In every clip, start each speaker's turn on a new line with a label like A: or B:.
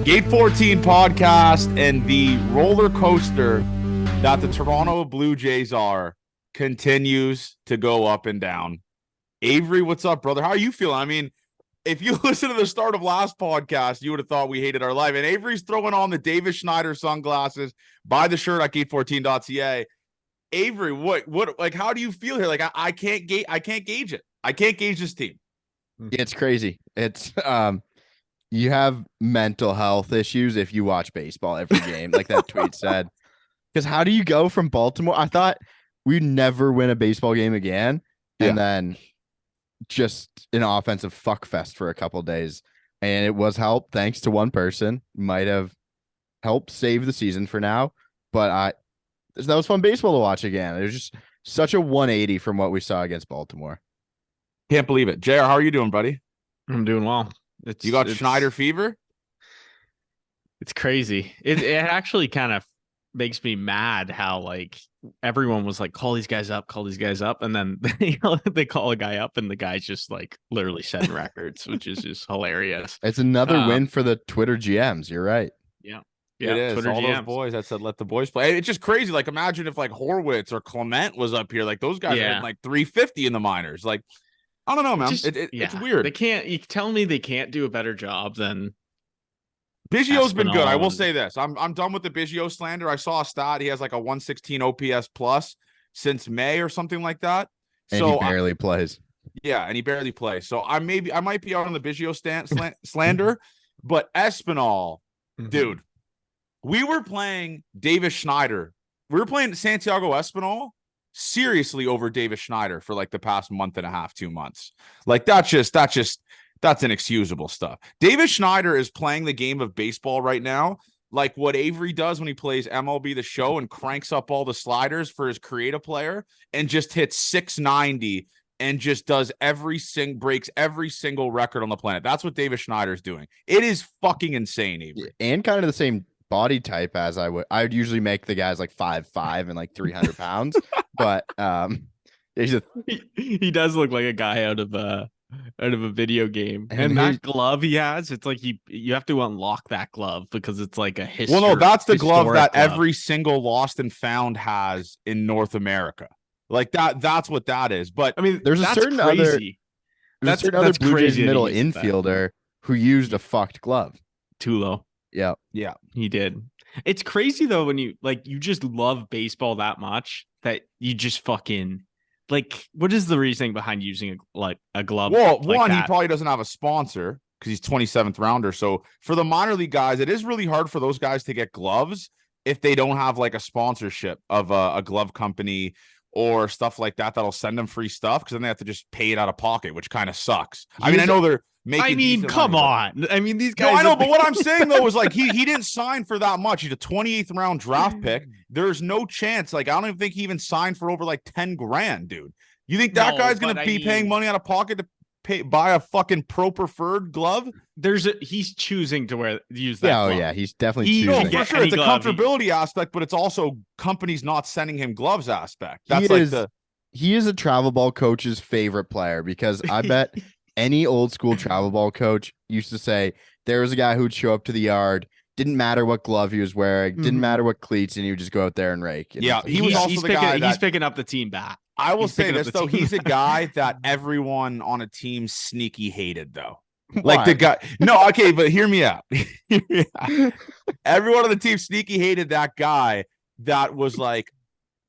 A: Gate 14 podcast and the roller coaster that the Toronto Blue Jays are continues to go up and down. Avery, what's up, brother? How are you feeling? I mean, if you listen to the start of last podcast, you would have thought we hated our life. And Avery's throwing on the Davis Schneider sunglasses. Buy the shirt at gate14.ca. Avery, what, like, how do you feel here? Like, I can't gauge it. I can't gauge this team.
B: It's crazy. It's, you have mental health issues if you watch baseball every game, like that tweet said. Because how do you go from Baltimore? I thought we'd never win a baseball game again. And then just an offensive fuck fest for a couple of days. And it was helped thanks to one person. Might have helped save the season for now. But that was fun baseball to watch again. It was just such a 180 from what we saw against Baltimore.
A: Can't believe it. JR, how are you doing, buddy?
C: I'm doing well.
A: You got Schneider fever?
C: It's crazy. It actually kind of makes me mad how like everyone was like, call these guys up. And then they call a guy up and the guy's just like literally setting records, which is just hilarious.
B: It's another win for the Twitter GMs. You're right.
C: Yeah.
A: It is.
C: Twitter
A: All
C: GMs.
A: those boys that said, let the boys play. It's just crazy. Like, imagine if like Horwitz or Clement was up here. Like, those guys are hitting like 350 in the minors. Like, I don't know, man. It's weird.
C: They can't. You tell me they can't do a better job than
A: Biggio's been good. I will say this. I'm done with the Biggio slander. I saw a stat. He has like a 116 OPS plus since May or something like that.
B: And
A: so
B: he barely plays.
A: Yeah, and he barely plays. So I might be out on the Biggio slander, but Espinal, dude, we were playing Davis Schneider. We were playing Santiago Espinal seriously over Davis Schneider for like the past month and a half, 2 months. Like that's inexcusable stuff. Davis Schneider is playing the game of baseball right now, like what Avery does when he plays MLB The Show and cranks up all the sliders for his creative player and just hits 690 and just does breaks every single record on the planet. That's what Davis Schneider is doing. It is fucking insane, Avery.
B: And kind of the same body type as I would usually make the guys like 5'5" and like 300 pounds, but
C: he does look like a guy out of a video game. And that glove he has, it's like you have to unlock that glove because it's like a history.
A: Well, no, that's the glove that every single lost and found has in North America. Like that's what that is. But
C: I mean,
B: there's a certain other Blue Jays middle infielder who used a fucked glove.
C: Tulo.
A: Yeah,
C: he did. It's crazy though when you just love baseball that much that you just fucking like. What is the reasoning behind using a glove?
A: Well,
C: like
A: one,
C: that?
A: he probably doesn't have a sponsor because he's 27th rounder. So for the minor league guys, it is really hard for those guys to get gloves if they don't have like a sponsorship of a glove company or stuff like that that'll send them free stuff, because then they have to just pay it out of pocket, which kind of sucks. I mean, I know they're making.
C: I mean, come on. I mean, these guys.
A: No, I know, but what I'm saying though is like he didn't sign for that much. He's a 28th round draft pick. There's no chance. Like, I don't even think he even signed for over like 10 grand, dude. You think that guy's gonna be paying money out of pocket to buy a fucking pro preferred glove?
C: He's choosing to use that.
B: Oh
C: glove.
B: yeah, he's definitely choosing.
A: No, for sure, it's a comfortability aspect, but it's also companies not sending him gloves aspect.
B: He is a travel ball coach's favorite player, because I bet any old school travel ball coach used to say there was a guy who'd show up to the yard, didn't matter what glove he was wearing, didn't matter what cleats, and he would just go out there and rake. And
A: he was also the guy
C: he's picking up the team bat.
A: I will say this though, he's a guy that everyone on a team sneaky hated though. Like the guy. No, okay, but hear me out. Everyone on the team sneaky hated that guy that was like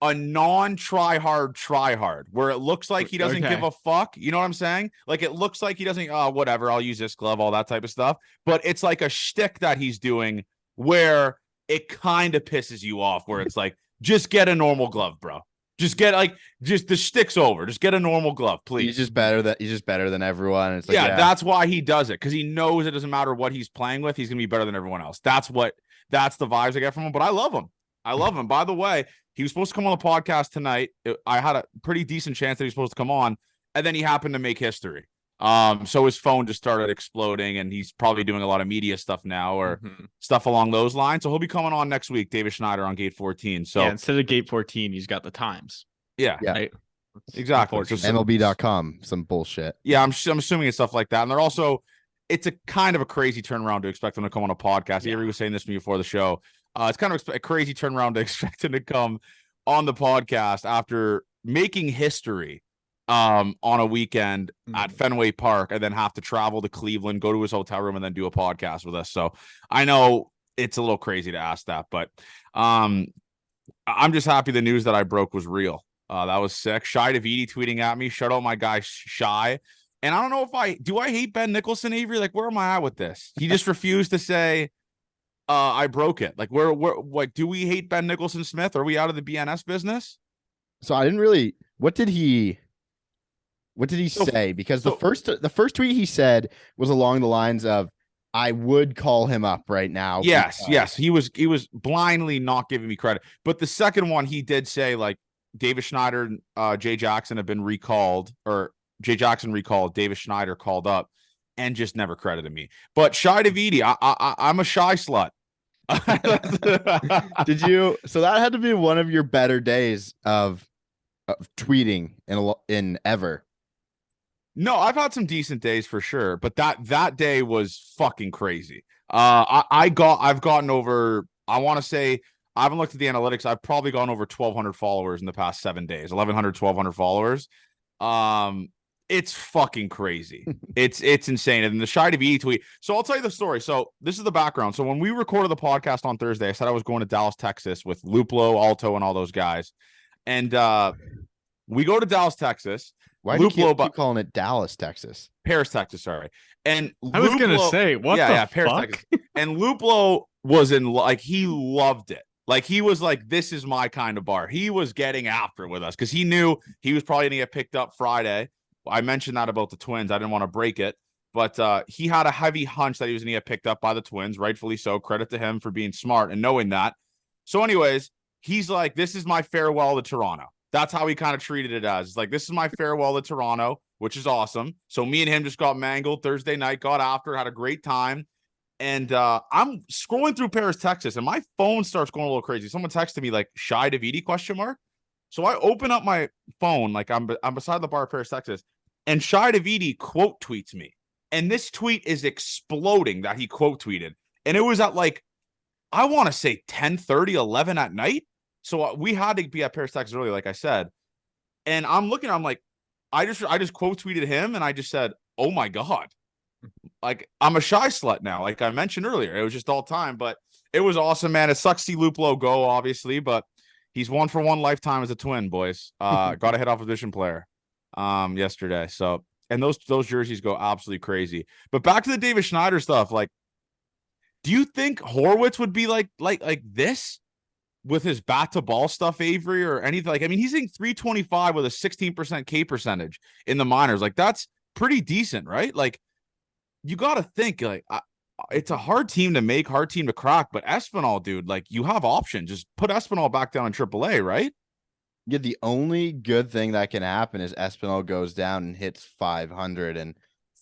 A: a non-try hard, where it looks like he doesn't give a fuck. You know what I'm saying? Like, it looks like he doesn't, whatever, I'll use this glove, all that type of stuff. But it's like a shtick that he's doing where it kind of pisses you off, where it's like, just get a normal glove, bro. Just the shtick's over. Just get a normal glove, please.
B: He's just better than everyone. It's like,
A: that's why he does it, because he knows it doesn't matter what he's playing with, he's gonna be better than everyone else. That's the vibes I get from him. But I love him. By the way, he was supposed to come on the podcast tonight. I had a pretty decent chance that he was supposed to come on, and then he happened to make history. So his phone just started exploding, and he's probably doing a lot of media stuff now or stuff along those lines. So he'll be coming on next week, Davis Schneider on Gate 14. So
C: instead of Gate 14, he's got the Times.
A: Yeah.
C: Right?
A: Exactly.
B: MLB.com, some bullshit.
A: Yeah, I'm assuming it's stuff like that. And they're also, it's a kind of a crazy turnaround to expect him to come on a podcast.
C: Yeah.
A: Avery was saying this to me before the show. It's kind of a crazy turnaround to expect him to come on the podcast after making history on a weekend at Fenway Park and then have to travel to Cleveland, go to his hotel room, and then do a podcast with us. So I know it's a little crazy to ask that, but I'm just happy the news that I broke was real. That was sick. Shy Davidi tweeting at me. Shout out my guy Shy. And I don't know if I hate Ben Nicholson, Avery? Like, where am I at with this? He just refused to say I broke it. Like, like, do we hate Ben Nicholson Smith? Are we out of the BNS business?
B: So I didn't really. What did he say? Because the first tweet he said was along the lines of, "I would call him up right now."
A: Yes. He was blindly not giving me credit. But the second one, he did say like Davis Schneider and Jay Jackson have been recalled, or Jay Jackson recalled, Davis Schneider called up, and just never credited me. But Shy Davidi, I'm a shy slut.
B: Did you? So that had to be one of your better days of tweeting in ever.
A: No, I've had some decent days for sure, but that day was fucking crazy. I've gotten over, I want to say, I haven't looked at the analytics. I've probably gone over 1,200 followers in the past 7 days, 1,100, 1,200 followers. It's fucking crazy. It's insane. And the Shy Davidi tweet. So I'll tell you the story. So this is the background. So when we recorded the podcast on Thursday, I said I was going to Dallas, Texas with Luplo, Alto, and all those guys. And we go to Dallas, Texas.
B: Why do you keep calling it Dallas, Texas?
A: Paris, Texas, sorry. And
C: I was gonna say, what the
A: Paris,
C: fuck?
A: Texas. And Luplo was he loved it. Like, he was like, this is my kind of bar. He was getting after it with us because he knew he was probably gonna get picked up Friday. I mentioned that about the Twins. I didn't want to break it, but he had a heavy hunch that he was gonna get picked up by the Twins, rightfully so. Credit to him for being smart and knowing that. So anyways, he's like, this is my farewell to Toronto. That's how he kind of treated it as. It's like, this is my farewell to Toronto, which is awesome. So me and him just got mangled Thursday night, got after, had a great time. And I'm scrolling through Paris, Texas, and my phone starts going a little crazy. Someone texted me like Shy Davidi ? So I open up my phone, like I'm beside the bar of Paris, Texas, and Shy Davidi quote tweets me. And this tweet is exploding that he quote tweeted. And it was at like, I want to say 10:30, 11 at night. So we had to be at Paris, Texas early, like I said. And I'm looking, I'm like, I just quote tweeted him, and I just said, oh my God. Like, I'm a shy slut now, like I mentioned earlier. It was just all time, but it was awesome, man. It sucks to see Luplo go, obviously, but he's 1-for-1 lifetime as a Twin, boys. Got to hit off a position player yesterday. So, and those jerseys go absolutely crazy. But back to the Davis Schneider stuff, like, do you think Horwitz would be like this with his bat to ball stuff, Avery, or anything? Like, I mean, he's hitting 325 with a 16% K percentage in the minors. Like, that's pretty decent, right? Like, you got to think, like, it's a hard team to make, hard team to crack, but Espinal, dude, like, you have options. Just put Espinal back down in AAA, right?
B: Yeah, the only good thing that can happen is Espinal goes down and hits 500 and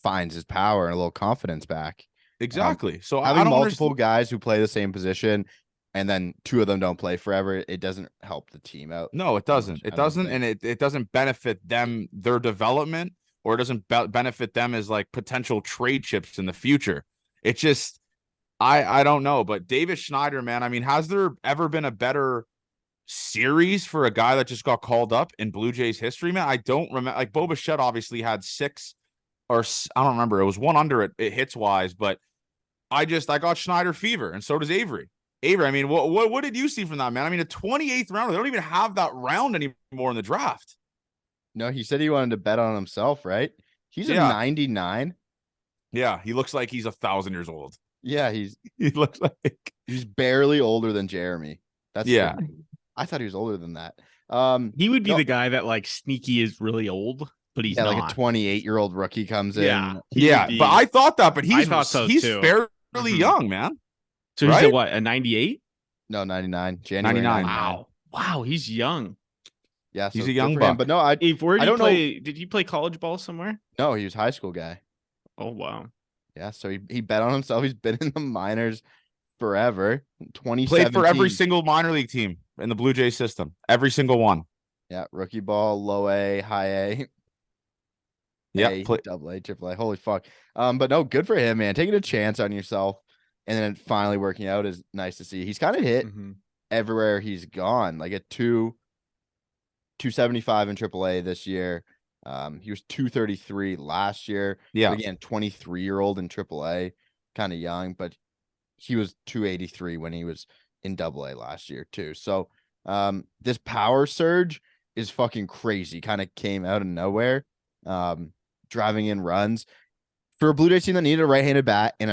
B: finds his power and a little confidence back.
A: Exactly. So
B: having
A: I don't
B: multiple guys who play the same position and then two of them don't play forever, it doesn't help the team out.
A: No, it doesn't. It doesn't, and it doesn't benefit them, their development, or it doesn't benefit them as like potential trade chips in the future. It just, I don't know. But Davis Schneider, man, I mean, has there ever been a better series for a guy that just got called up in Blue Jays history, man? I don't remember. Like, Bo Bichette obviously had 6, or I don't remember. It was one under it hits wise, but I got Schneider fever, and so does Avery. Avery, I mean, what did you see from that, man? I mean, a 28th rounder. They don't even have that round anymore in the draft.
B: No, he said he wanted to bet on himself, right? He's a 99.
A: Yeah, he looks like he's 1,000 years old.
B: Yeah,
A: he looks like
B: he's barely older than Jeremy. That's
A: yeah.
B: I thought he was older than that.
C: He would be the guy that like sneaky is really old, but he's not.
B: Like a 28-year-old rookie comes in.
A: Yeah, but I thought that, but he's
C: too.
A: fairly young, man.
C: So he's a 98?
B: No, 99. January
A: 99.
C: Wow, he's young.
B: Yeah, so
A: he's a young buck.
B: But no,
C: where did he play? Did he play college ball somewhere?
B: No, he was a high school guy.
C: Oh wow.
B: Yeah, so he bet on himself. He's been in the minors forever. 2017.
A: Played for every single minor league team in the Blue Jays system. Every single one.
B: Yeah, rookie ball, low A, high A.
A: Yeah,
B: double A, triple A. Holy fuck. But no, good for him, man. Taking a chance on yourself and then finally working out is nice to see. He's kind of hit everywhere he's gone. Like at 275 in triple A this year. He was 233 last year.
A: Yeah.
B: But again, 23-year-old in triple A, kind of young, but he was 283 when he was in double A last year too. So this power surge is fucking crazy. Kind of came out of nowhere. Driving in runs for a Blue Jays team that needed a right-handed bat and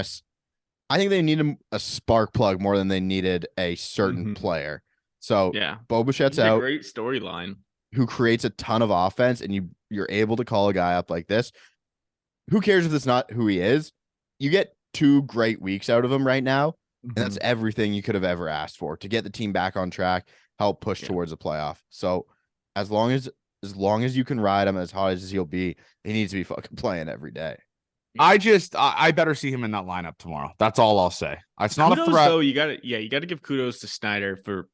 B: I think they needed a spark plug more than they needed a certain player. So
C: yeah,
B: Bo Bichette's out.
C: Great storyline.
B: Who creates a ton of offense, and you're able to call a guy up like this. Who cares if it's not who he is? You get 2 great weeks out of him right now, and that's everything you could have ever asked for to get the team back on track, help push towards a playoff. So as long as you can ride him as hot as he'll be, he needs to be fucking playing every day.
A: I better see him in that lineup tomorrow. That's all I'll say. It's not
C: kudos,
A: a threat.
C: Though, you gotta give kudos to Schneider for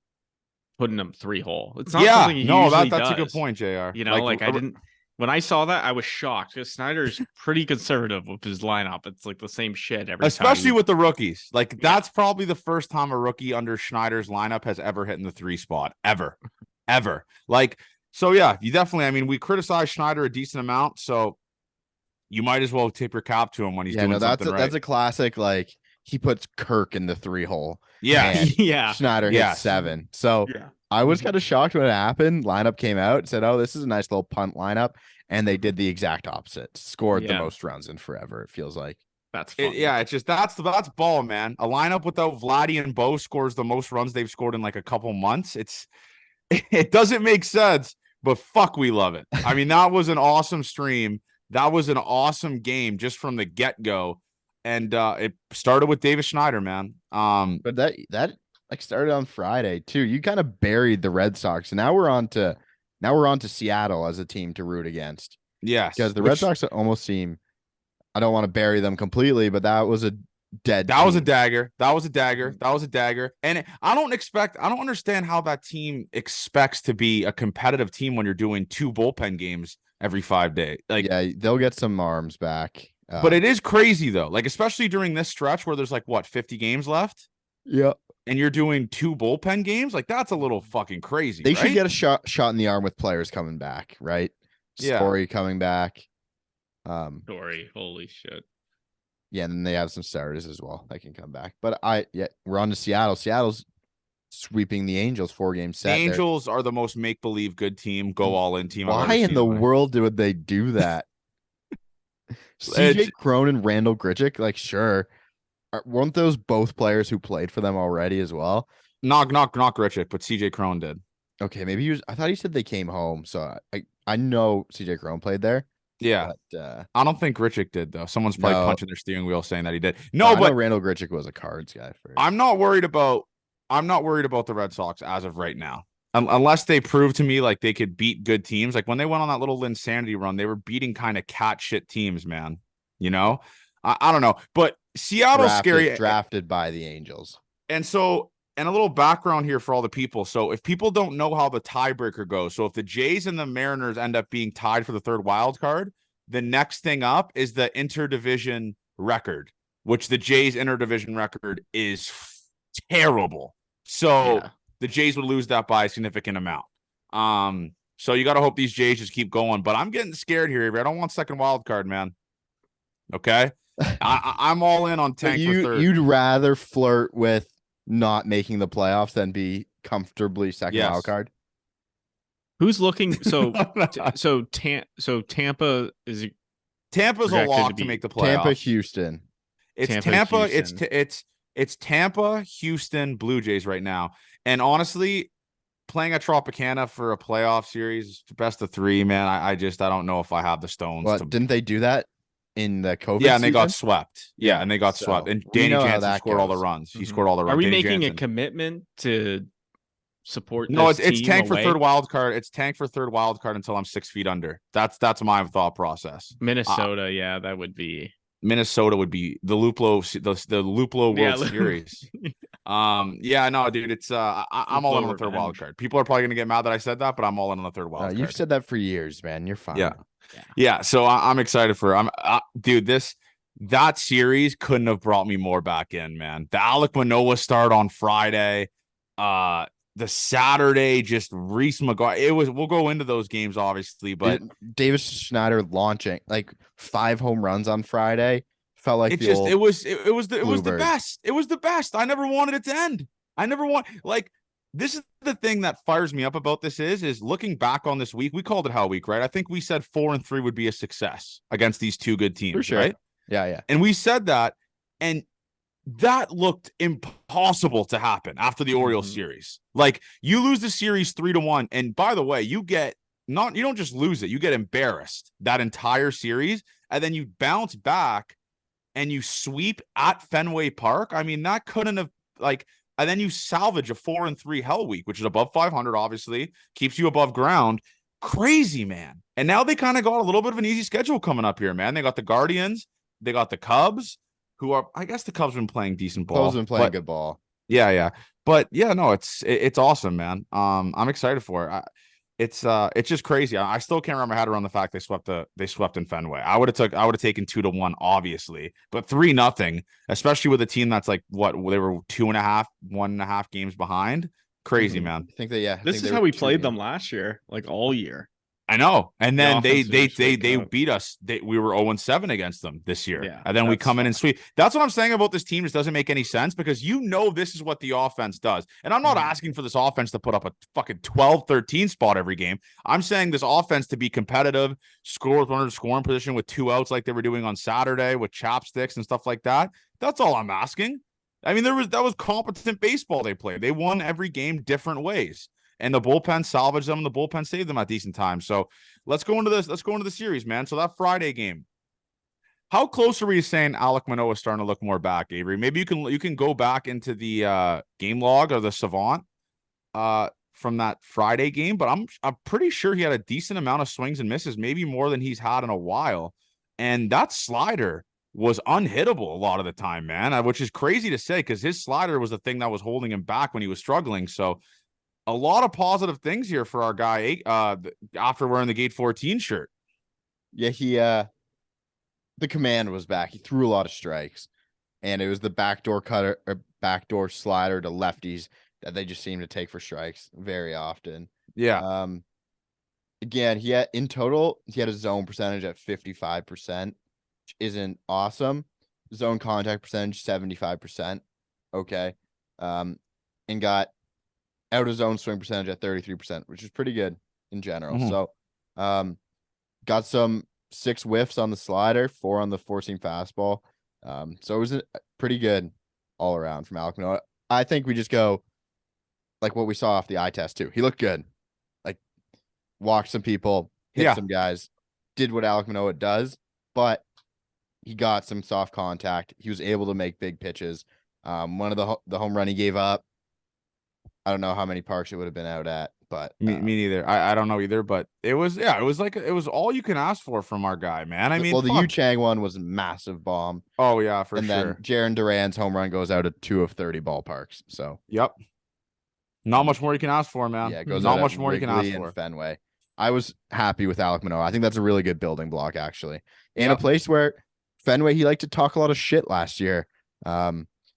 C: putting him 3-hole. It's not something he usually
A: that's
C: does.
A: a good point, JR.
C: You know, like I didn't when I saw that, I was shocked because Snyder's pretty conservative with his lineup. It's like the same shit every
A: especially
C: time.
A: with the rookies. Like that's probably the first time a rookie under Schneider's lineup has ever hit in the 3 spot. Ever. Like, so yeah, you definitely, I mean, we criticize Schneider a decent amount, so you might as well tip your cap to him when he's doing something right.
B: That's a classic. Like he puts Kirk in the 3-hole.
A: Yeah.
C: Yeah.
B: Schneider hits 7. So I was kind of shocked when it happened. Lineup came out, said, "Oh, this is a nice little punt lineup," and they did the exact opposite. Scored the most runs in forever. It feels like
C: that's fun.
A: It's just that's ball, man. A lineup without Vladdy and Bo scores the most runs they've scored in like a couple months. It doesn't make sense, but fuck, we love it. I mean, that was an awesome stream. That was an awesome game just from the get-go. And it started with Davis Schneider, man.
B: But that like started on Friday too. You kind of buried the Red Sox, and now we're on to Seattle as a team to root against.
A: Yes,
B: because the Red Sox almost seem. I don't want to bury them completely, but that was a dead.
A: That was a dagger. And I don't understand how that team expects to be a competitive team when you're doing 2 bullpen games every 5 days. Like,
B: yeah, they'll get some arms back.
A: But it is crazy though. Like, especially during this stretch where there's like 50 games left.
B: Yeah.
A: And you're doing 2 bullpen games, like that's a little fucking crazy.
B: They should get a shot in the arm with players coming back, right? Story coming back.
C: Story, holy shit.
B: Yeah, and then they have some starters as well that can come back. But we're on to Seattle. Seattle's sweeping the Angels 4-game set.
A: The Angels are the most make-believe good team, go all-in team.
B: Why in the world would they do that? CJ Cron and Randall Grichuk, like, sure. Weren't those both players who played for them already as well?
A: Not Grichuk, but CJ Cron did.
B: Okay, maybe I thought he said they came home, so I know CJ Cron played there.
A: Yeah,
B: but,
A: I don't think Grichuk did though. Someone's probably punching their steering wheel saying that he did.
B: But Randall Grichuk was a Cards guy.
A: I'm not worried about the Red Sox as of right now, unless they prove to me like they could beat good teams. Like when they went on that little Linsanity run, they were beating kind of cat shit teams, man. You know, I don't know, but Seattle's scary.
B: Drafted by the Angels,
A: and a little background here for all the people. So if people don't know how the tiebreaker goes, so if the Jays and the Mariners end up being tied for the 3rd wild card, the next thing up is the interdivision record, which the Jays interdivision record is terrible. So the Jays would lose that by a significant amount. So you got to hope these Jays just keep going. But I'm getting scared here. I don't want 2nd wild card, man. Okay, I'm all in on tank for 3rd.
B: You'd rather flirt with not making the playoffs than be comfortably 2nd wild card.
C: Who's looking? So Tampa is.
A: Tampa's a lock to make the playoffs.
B: Tampa, Houston.
A: It's Tampa, Houston, Blue Jays right now. And honestly, playing at Tropicana for a playoff series, best of 3, man. I don't know if I have the stones.
B: Didn't they do that in the COVID?
A: Yeah, and they
B: season?
A: got swept. Yeah, and they got swept. And Danny Jansen scored all the runs. He scored all the runs.
C: Are we
A: Danny
C: making
A: Jansen.
C: a commitment to support?
A: No,
C: this
A: it's
C: team
A: tank
C: away?
A: for 3rd wild card. It's tank for 3rd wild card until I'm 6 feet under. That's my thought process.
C: Minnesota, yeah, that would be.
A: Minnesota would be the Luplo World Series. Yeah, no, dude, it's I'm all in on the third wild card. People are probably gonna get mad that I said that, but I'm all in on the third wild card.
B: You've said that for years, man. You're fine.
A: Yeah. So I'm excited for dude. That series couldn't have brought me more back in, man. The Alek Manoah start on Friday, the Saturday, just Reese McGuire. It was. We'll go into those games obviously, but
B: Davis Schneider launching like 5 home runs on Friday felt like
A: it was the best. It was the best. I never wanted it to end. I never want like. This is the thing that fires me up about this is looking back on this week. We called it Hell Week, right? I think we said 4-3 would be a success against these two good teams,
B: for sure.
A: Right?
B: Yeah.
A: And we said that, and that looked impossible to happen after the Orioles series. Like, you lose the series 3-1, and by the way, you don't just lose it, you get embarrassed that entire series, and then you bounce back and you sweep at Fenway Park. I mean, that couldn't have and then you salvage a 4-3 Hell Week, which is above 500, obviously, keeps you above ground. Crazy, man. And now they kind of got a little bit of an easy schedule coming up here, man. They got the Guardians, they got the Cubs, who are, I guess the Cubs have been playing decent ball.
B: Cubs have been playing good ball.
A: Yeah. But yeah, no, it's awesome, man. I'm excited for it. It's just crazy. I still can't wrap my head around the fact they swept in Fenway. I would have taken 2-1, obviously, but 3-0, especially with a team that's like what they were 1.5 games behind. Crazy, man.
B: I think that
C: this is how we played them last year, like all year.
A: I know. And then they beat us. We were 0-7 against them this year.
C: Yeah,
A: and then we come in and sweep. That's what I'm saying about this team. Just doesn't make any sense because this is what the offense does. And I'm not asking for this offense to put up a fucking 12-13 spot every game. I'm saying this offense to be competitive, score with runners scoring position with 2 outs like they were doing on Saturday with chopsticks and stuff like that. That's all I'm asking. I mean, that was competent baseball they played. They won every game different ways. And the bullpen salvaged them, and the bullpen saved them at decent times. So let's go into this. Let's go into the series, man. So that Friday game, how close are we saying Alek Manoah is starting to look more back, Avery? Maybe you can go back into the game log or the Savant from that Friday game, but I'm pretty sure he had a decent amount of swings and misses, maybe more than he's had in a while. And that slider was unhittable a lot of the time, man, which is crazy to say because his slider was the thing that was holding him back when he was struggling. So a lot of positive things here for our guy after wearing the Gate 14 shirt.
B: Yeah, the command was back. He threw a lot of strikes, and it was the backdoor cutter or backdoor slider to lefties that they just seem to take for strikes very often.
A: Yeah.
B: Again, he had a zone percentage at 55%, which isn't awesome. Zone contact percentage 75%. Okay. And got out of zone swing percentage at 33%, which is pretty good in general. So, got some 6 whiffs on the slider, 4 on the four-seam fastball. So it was pretty good all around from Alek Manoah. I think we just go like what we saw off the eye test too. He looked good, like walked some people, hit some guys, did what Alek Manoah does, but he got some soft contact. He was able to make big pitches. One of the home run he gave up, I don't know how many parks it would have been out at, but
A: me neither. I don't know either, but it was all you can ask for from our guy, man. I mean,
B: the Yu Chang one was a massive bomb.
A: Oh yeah, for
B: sure. And then Jaron Duran's home run goes out at 2 of 30 ballparks. So
A: yep, not much more you can ask for, man.
B: Yeah, it goes
A: not much more you can ask for.
B: Fenway. I was happy with Alek Manoah. I think that's a really good building block, actually, and a place where Fenway he liked to talk a lot of shit last year.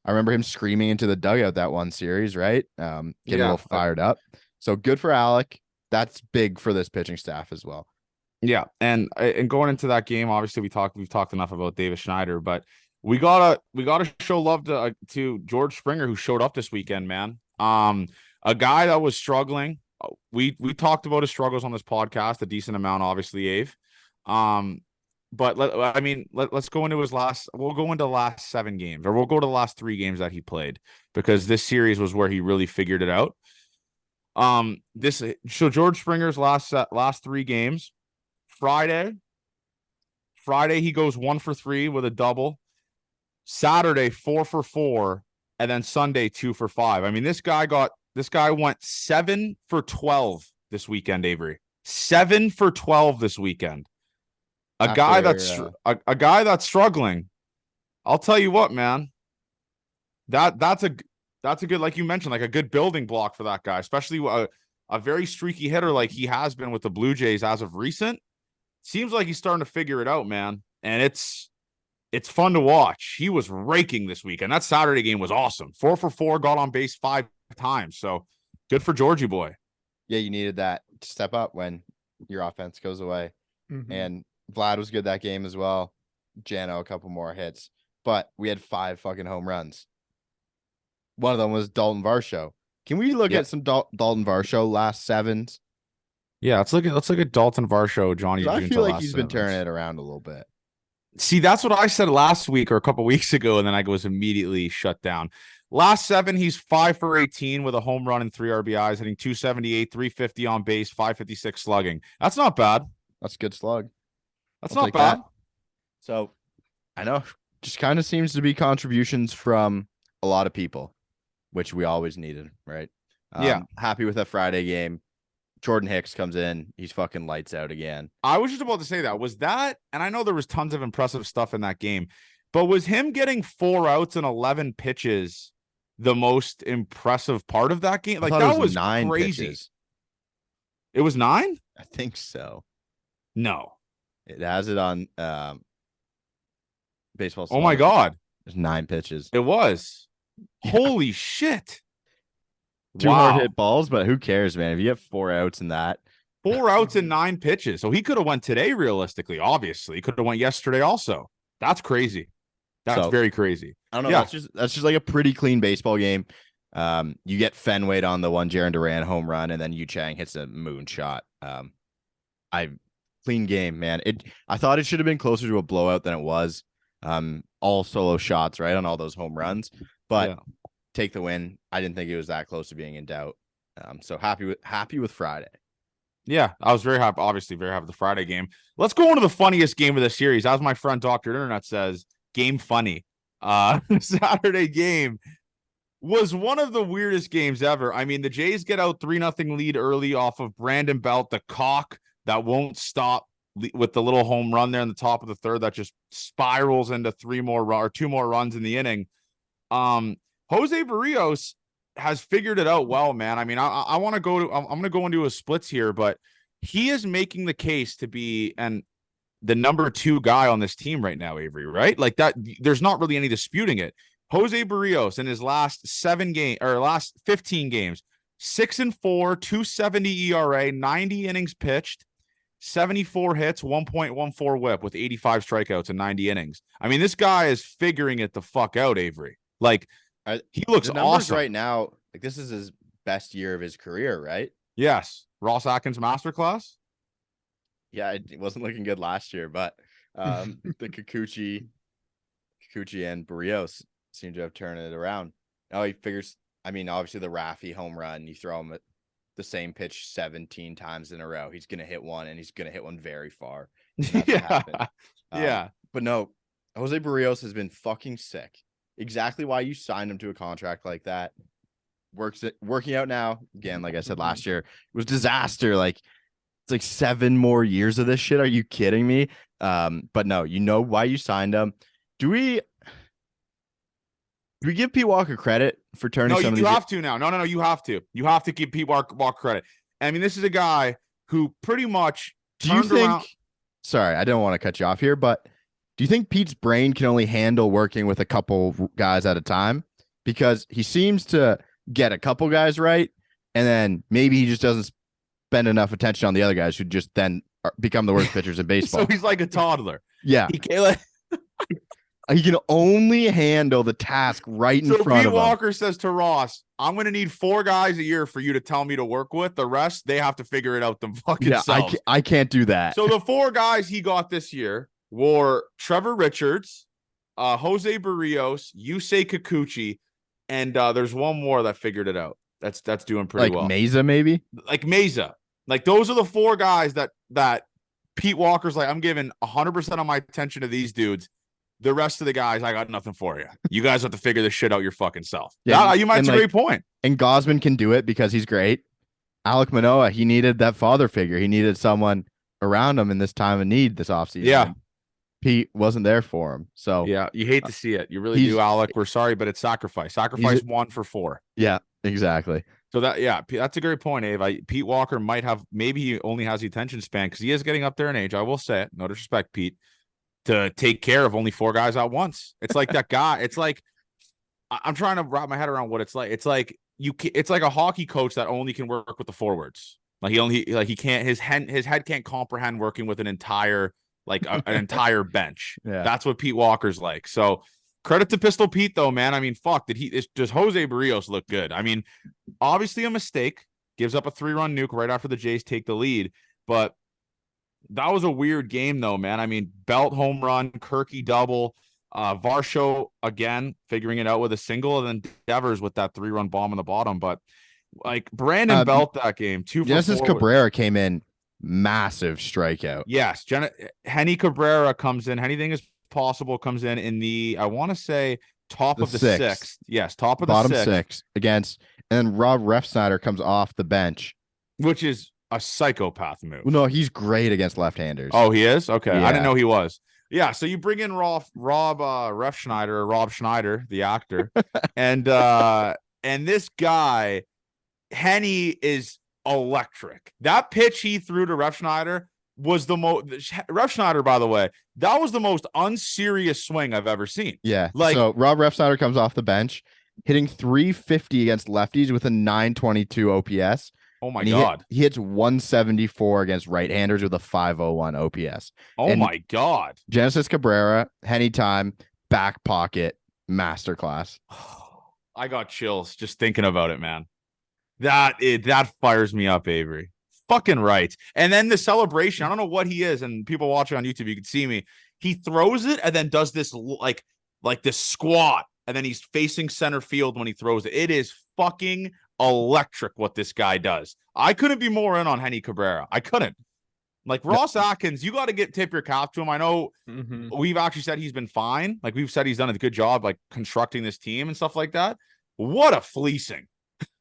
B: I remember him screaming into the dugout that one series, right? Getting a little fired up. So good for Alek. That's big for this pitching staff as well.
A: Yeah, and going into that game, obviously we've talked enough about Davis Schneider, but we gotta show love to George Springer, who showed up this weekend, man. A guy that was struggling. We talked about his struggles on this podcast a decent amount, obviously, Ave. But let's go into his last. We'll go into the last 7 games, or we'll go to the last 3 games that he played, because this series was where he really figured it out. So George Springer's last 3 games. Friday he goes 1 for 3 with a double. Saturday 4 for 4, and then Sunday 2 for 5. I mean, this guy went 7 for 12 this weekend, Avery. 7 for 12 this weekend. A guy that's struggling. I'll tell you what, man. That's That's a good, like you mentioned, like a good building block for that guy, especially a very streaky hitter like he has been with the Blue Jays as of recent. Seems like he's starting to figure it out, man. And it's fun to watch. He was raking this week, and that Saturday game was awesome. 4 for 4, got on base 5 times. So good for Georgie boy.
B: Yeah, you needed that to step up when your offense goes away.
C: Mm-hmm.
B: And Vlad was good that game as well. Jano, a couple more hits. But we had 5 fucking home runs. One of them was Dalton Varsho. Can we look at some Dalton Varsho last sevens?
A: Yeah, let's look at Dalton Varsho, Johnny.
B: I feel like he's been turning it around a little bit.
A: See, that's what I said last week or a couple weeks ago, and then I was immediately shut down. Last 7, he's 5 for 18 with a home run and 3 RBIs, hitting 278, 350 on base, 556 slugging. That's not bad.
B: That's a good slug.
A: That's
B: I'll
A: not bad.
B: That. So I know, just kind of seems to be contributions from a lot of people, which we always needed, right?
A: Yeah.
B: Happy with that Friday game. Jordan Hicks comes in. He's fucking lights out again.
A: I was just about to say that. Was that, and I know there was tons of impressive stuff in that game, but was him getting 4 outs and 11 pitches the most impressive part of that game? Like, that was
B: 9
A: crazy.
B: pitches.
A: It was 9?
B: I think so.
A: No.
B: It has it on Baseball.
A: Oh my God.
B: There's 9 pitches.
A: It was.
B: Yeah.
A: Holy shit.
B: 2 hard hit balls, but who cares, man? If you have 4 outs in that.
A: 4 outs and 9 pitches. So he could have went today, realistically, obviously. He could have went yesterday also. That's crazy. That's very crazy.
B: I don't know.
A: Yeah.
B: That's just like a pretty clean baseball game. You get Fenway on the one Jarren Duran home run, and then Yu Chang hits a moonshot. Clean game, man. I thought it should have been closer to a blowout than it was. All solo shots, right, on all those home runs. But take the win. I didn't think it was that close to being in doubt. So happy with Friday. Yeah,
A: I was very happy, obviously very happy with the Friday game. Let's go into the funniest game of the series. As my friend Dr. Internet says, game funny. Saturday game was one of the weirdest games ever. I mean, the Jays get out 3-0 lead early off of Brandon Belt, the cock that won't stop with the little home run there in the top of the third that just spirals into 2 more runs in the inning. Jose Barrios has figured it out well, man. I mean, I want to go to, I'm going to go into his splits here, but he is making the case to be the number 2 guy on this team right now, Avery, right? Like that, there's not really any disputing it. Jose Barrios in his last 15 games, 6-4, 270 ERA, 90 innings pitched, 74 hits, 1.14 whip with 85 strikeouts and 90 innings. I mean, this guy is figuring it the fuck out, Avery. Like, he looks awesome
B: right now. Like, this is his best year of his career, right?
A: Yes. Ross Atkins masterclass.
B: Yeah, it wasn't looking good last year, but the Kikuchi and Barrios seem to have turned it around. Now he figures, I mean, obviously the Raffy home run, you throw him at the same pitch 17 times in a row. He's going to hit one, and he's going to hit one very far.
A: Yeah.
B: But no, Jose Barrios has been fucking sick. Exactly why you signed him to a contract like that. Working out now. Again, like I said last year, it was disaster. Like, it's like 7 more years of this shit. Are you kidding me? But no, you know why you signed him. Do we give Pete Walker credit for turning some of these?
A: No, you have to now. No, you have to. You have to give Pete Walker credit. I mean, this is a guy who pretty much turned around.
B: Sorry, I don't want to cut you off here, but do you think Pete's brain can only handle working with a couple guys at a time? Because he seems to get a couple guys right, and then maybe he just doesn't spend enough attention on the other guys who just then become the worst pitchers in baseball.
A: So he's like a toddler.
B: Yeah. He can only handle the task right in front of him.
A: So Pete Walker says to Ross, I'm going to need 4 guys a year for you to tell me to work with. The rest, they have to figure it out them fucking selves.
B: I can't do that.
A: So the 4 guys he got this year were Trevor Richards, Jose Barrios, Yusei Kikuchi, and there's one more that figured it out. That's doing pretty well.
B: Like Mayza, maybe?
A: Like Mayza. Like, those are the 4 guys that Pete Walker's like, I'm giving 100% of my attention to these dudes. The rest of the guys, I got nothing for you. You guys have to figure this shit out your fucking self. Yeah, you might have a great point.
B: And Gosman can do it because he's great. Alek Manoah, he needed that father figure. He needed someone around him in this time of need this offseason.
A: Yeah.
B: Pete wasn't there for him. So
A: Yeah, you hate to see it. You really
B: he's-
A: do, Alec. We're sorry, but it's sacrifice. Sacrifice 1 for 4.
B: yeah, exactly.
A: So that's a great point, Abe. Pete Walker might have, maybe he only has the attention span because he is getting up there in age. I will say it. No disrespect, Pete, to take care of only 4 guys at once. It's like that guy. It's like, I'm trying to wrap my head around what it's like. It's like it's like a hockey coach that only can work with the forwards. Like he can't, his head can't comprehend working with an entire, like an entire bench.
B: Yeah.
A: That's what Pete Walker's like. So credit to Pistol Pete though, man. I mean, fuck, does Jose Barrios look good? I mean, obviously a mistake, gives up a 3-run nuke right after the Jays take the lead, but that was a weird game though, man. I mean, Belt home run, Kirky double, Varsho again figuring it out with a single, and then Devers with that 3-run bomb in the bottom. But like Brandon Belt that game, 2 for
B: Genesis
A: 4.
B: Cabrera came in, massive strikeout.
A: Yes, Henny Cabrera comes in. Anything is possible comes in the, I want to say, top of the sixth. Yes, top of the
B: bottom
A: sixth.
B: Six against, and then Rob Refsnyder comes off the bench,
A: which is a psychopath move.
B: Well, no, he's great against left-handers.
A: Oh, he is? Okay.
B: Yeah.
A: I didn't know he was. Yeah, so you bring in Rob Refsnyder, or Rob Schneider, the actor, and this guy, Henny, is electric. That pitch he threw to Refsnyder was the most. Refsnyder, by the way, that was the most unserious swing I've ever seen.
B: Yeah.
A: Like,
B: so Rob Refsnyder comes off the bench, hitting 350 against lefties with a 922 OPS.
A: Oh my God.
B: He hits 174 against right-handers with a 501 OPS.
A: Oh my God.
B: Genesis Cabrera, Henny time, back pocket, masterclass.
A: I got chills just thinking about it, man. That fires me up, Avery. Fucking right. And then the celebration, I don't know what he is, and people watching on YouTube, you can see me. He throws it and then does this like this squat, and then he's facing center field when he throws it. It is fucking electric what this guy does. I couldn't be more in on Henny Cabrera. I couldn't. Like Ross Atkins, you got to tip your cap to him. I know we've actually said he's been fine. Like we've said he's done a good job like constructing this team and stuff like that. What a fleecing.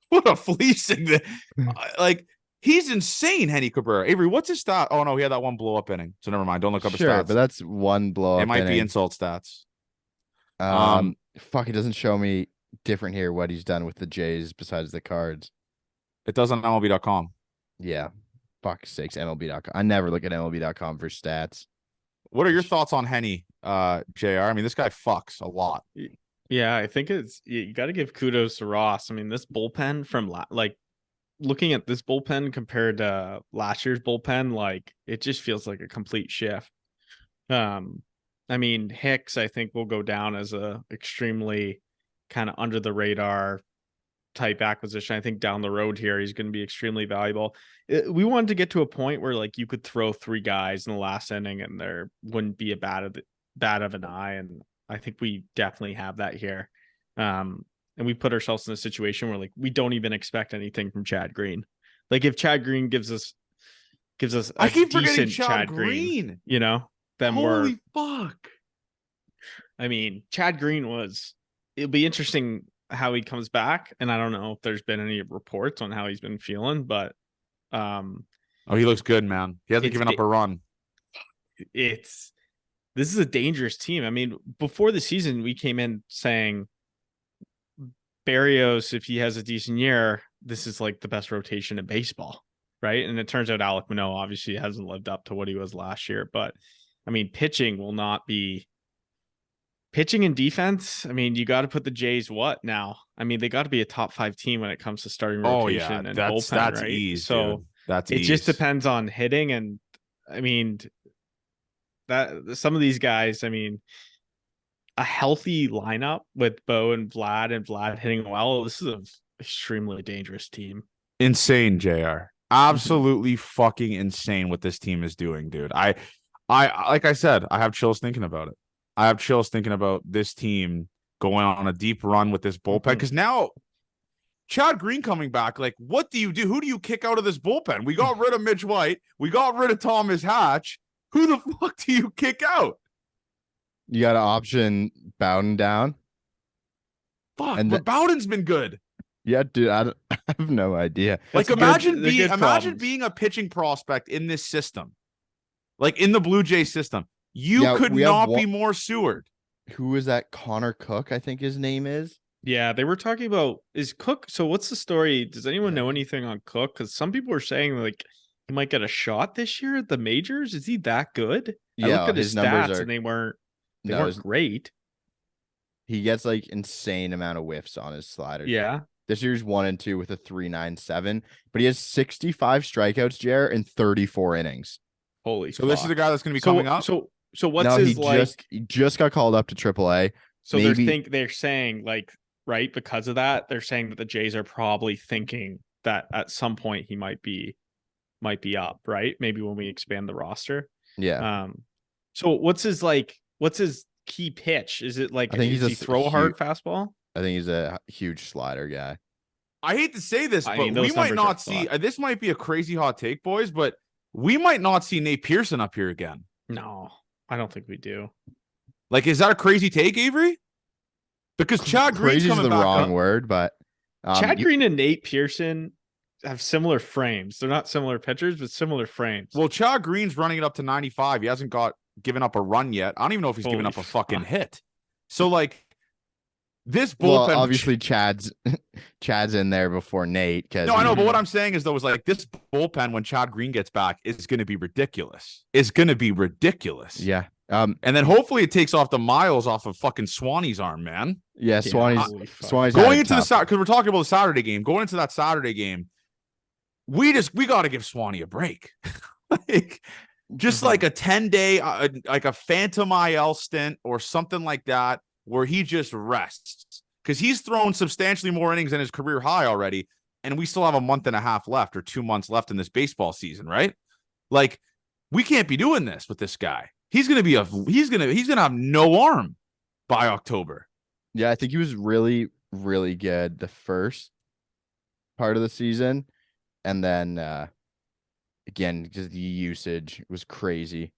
A: What a fleecing. Like he's insane, Henny Cabrera. Avery, what's his stat? Oh no, he had that one blow up inning. So never mind. Don't look up his stats.
B: But that's one blow up.
A: It might be insult stats.
B: Fuck, it doesn't show me different here what he's done with the Jays besides the Cards.
A: It does on MLB.com.
B: Yeah. Fuck's sakes, MLB.com. I never look at MLB.com for stats.
A: What are your thoughts on Henny, JR? I mean, this guy fucks a lot.
C: Yeah, I think you got to give kudos to Ross. I mean, this bullpen from looking at this bullpen compared to last year's bullpen, like it just feels like a complete shift. I mean, Hicks, I think will go down as a extremely kind of under the radar type acquisition. I think down the road here, he's going to be extremely valuable. We wanted to get to a point where like you could throw 3 guys in the last inning and there wouldn't be a bad of an eye. And I think we definitely have that here. And we put ourselves in a situation where like we don't even expect anything from Chad Green. Like if Chad Green gives us
A: I keep
C: decent
A: forgetting Chad
C: Green, you know, then
A: holy fuck.
C: I mean, Chad Green it'll be interesting how he comes back, and I don't know if there's been any reports on how he's been feeling, but
A: he looks good, man. He hasn't given up a run.
C: This is a dangerous team. I mean, before the season, we came in saying Barrios, if he has a decent year, this is like the best rotation in baseball, right? And it turns out Alek Manoah obviously hasn't lived up to what he was last year, but I mean, pitching will not be. Pitching and defense, I mean, you got to put the Jays what now? I mean, they got to be a top 5 team when it comes to starting rotation and bullpen,
A: that's
C: right?
A: ease,
C: so
A: dude. That's
C: it just depends on hitting, and I mean that some of these guys, I mean, a healthy lineup with Bo and Vlad hitting well. This is an extremely dangerous team.
A: Insane, JR. Absolutely fucking insane what this team is doing, dude. I like I said, I have chills thinking about it. I have chills thinking about this team going on a deep run with this bullpen. Because now Chad Green coming back, like, what do you do? Who do you kick out of this bullpen? We got rid of Mitch White. We got rid of Thomas Hatch. Who the fuck do you kick out?
B: You got to option Bowden down.
A: Fuck, but Bowden's been good.
B: Yeah, dude, I have no idea.
A: Like, imagine being a pitching prospect in this system. Like, in the Blue Jays system. You could
B: we have
A: not be more Seward.
B: Who is that? Connor Cook, I think his name is.
C: Yeah, they were talking about is Cook. So what's the story? Does anyone know anything on Cook? Because some people are saying like he might get a shot this year at the majors. Is he that good? I looked at his stats and they weren't great.
B: He gets like insane amount of whiffs on his slider.
C: Yeah.
B: This year's 1 and 2 with a 3.97, but he has 65 strikeouts, Jared, in 34 innings.
C: Holy!
A: So this is the guy that's going to be coming up.
C: So what's his
B: he just got called up to AAA.
C: So they're saying like right because of that they're saying that the Jays are probably thinking that at some point he might be up, right? Maybe when we expand the roster.
B: Yeah.
C: So what's his key pitch? Is it like does he throw a hard fastball?
B: I think he's a huge slider guy.
A: I hate to say this, but we might not see. This might be a crazy hot take, boys, but we might not see Nate Pearson up here again.
C: No, I don't think we do.
A: Like, is that a crazy take, Avery? Because Chad Green's coming back.
B: Crazy is the wrong word, but
C: Chad Green and Nate Pearson have similar frames. They're not similar pitchers, but similar frames.
A: Well, Chad Green's running it up to 95. He hasn't given up a run yet. I don't even know if he's given up a fucking hit. So, like, this bullpen.
B: Well, obviously, Chad's in there before Nate.
A: No, I know, but what I'm saying is, though, is like this bullpen when Chad Green gets back is going to be ridiculous. It's going to be ridiculous.
B: Yeah.
A: And then hopefully it takes off the miles off of fucking Swanee's arm, man.
B: Yeah, Swanee's
A: going into the Saturday, because we're talking about the Saturday game. Going into that Saturday game, we got to give Swanee a break. Like, just like a 10-day, like a phantom IL stint or something like that, where he just rests, because he's thrown substantially more innings than his career high already, and we still have a month and a half left or 2 months left in this baseball season, right? Like, we can't be doing this with this guy. He's gonna have no arm by October.
B: Yeah, I think he was really, really good the first part of the season, and then again, just the usage was crazy.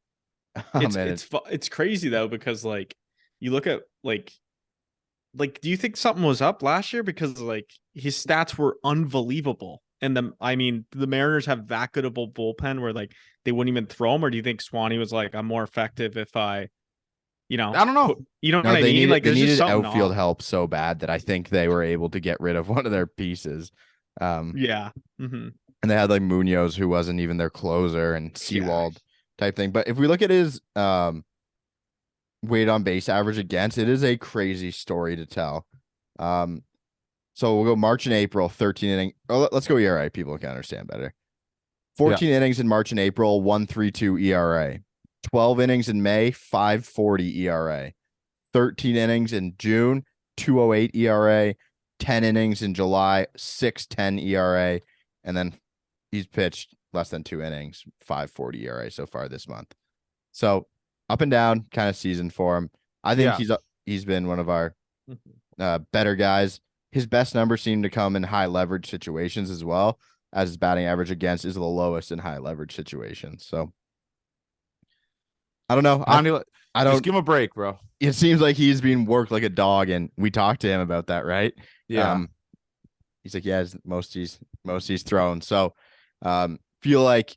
C: It's crazy though, because like you look at like do you think something was up last year? Because like his stats were unbelievable. And the Mariners have that good of a bullpen where like they wouldn't even throw him, or do you think Swanee was like, I'm more effective if I don't know. You know what I mean? Like
B: they needed outfield help so bad that I think they were able to get rid of one of their pieces.
C: Yeah. Mm-hmm.
B: And they had like Munoz, who wasn't even their closer, and Seawald type thing. But if we look at his weight on base average against, it is a crazy story to tell. So we'll go March and April, 13 inning. Oh, let's go ERA. People can understand better. 14 innings in March and April, 1.32 ERA. 12 innings in May, 5.40 ERA. 13 innings in June, 2.08 ERA. 10 innings in July, 6.10 ERA. And then he's pitched less than 2 innings, 5.40 ERA so far this month. So up and down kind of season for him. I think he's been one of our better guys. His best numbers seem to come in high leverage situations as well, as his batting average against is the lowest in high leverage situations. So I don't know. I don't
A: just give him a break, bro.
B: It seems like he's being worked like a dog, and we talked to him about that, right?
A: Yeah.
B: He's like, yeah, most he's thrown. So feel like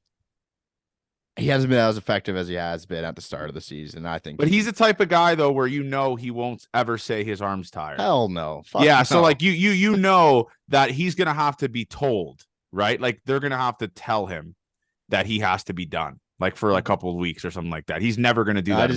B: he hasn't been as effective as he has been at the start of the season, I think.
A: But he's the type of guy, though, where he won't ever say his arm's tired.
B: Hell no.
A: Yeah, so like you know that he's gonna have to be told, right? Like they're gonna have to tell him that he has to be done, like for a couple of weeks or something like that. He's never gonna do that.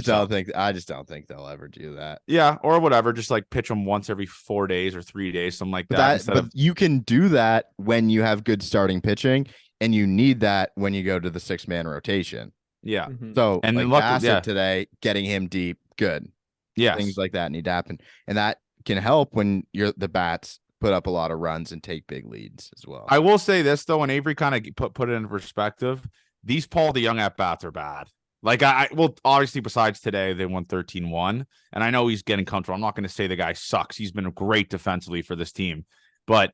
B: I just don't think they'll ever do that.
A: Yeah, or whatever. Just like pitch him once every 4 days or 3 days, something like that.
B: But you can do that when you have good starting pitching. And you need that when you go to the 6-man rotation.
A: Yeah.
B: Mm-hmm. So and like Bassett today, getting him deep, good.
A: Yeah.
B: Things like that need to happen. And that can help when the bats put up a lot of runs and take big leads as well.
A: I will say this, though, and Avery kind of put it in perspective. These Paul DeJong at-bats are bad. Like, obviously, besides today, they won 13-1. And I know he's getting comfortable. I'm not going to say the guy sucks. He's been great defensively for this team. But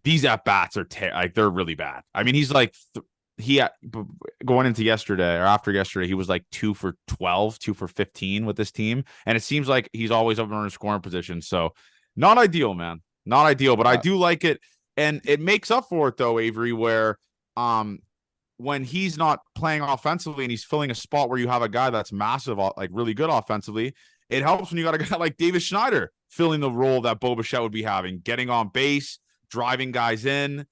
A: these at-bats are they're really bad. I mean, he's like going into yesterday or after yesterday, he was like 2 for 12, 2 for 15 with this team. And it seems like he's always up in a scoring position. So not ideal, man. Not ideal, but I do like it. And it makes up for it, though, Avery, where when he's not playing offensively and he's filling a spot where you have a guy that's massive, like really good offensively, it helps when you got a guy like Davis Schneider filling the role that Bo Bichette would be having, getting on base, driving guys in,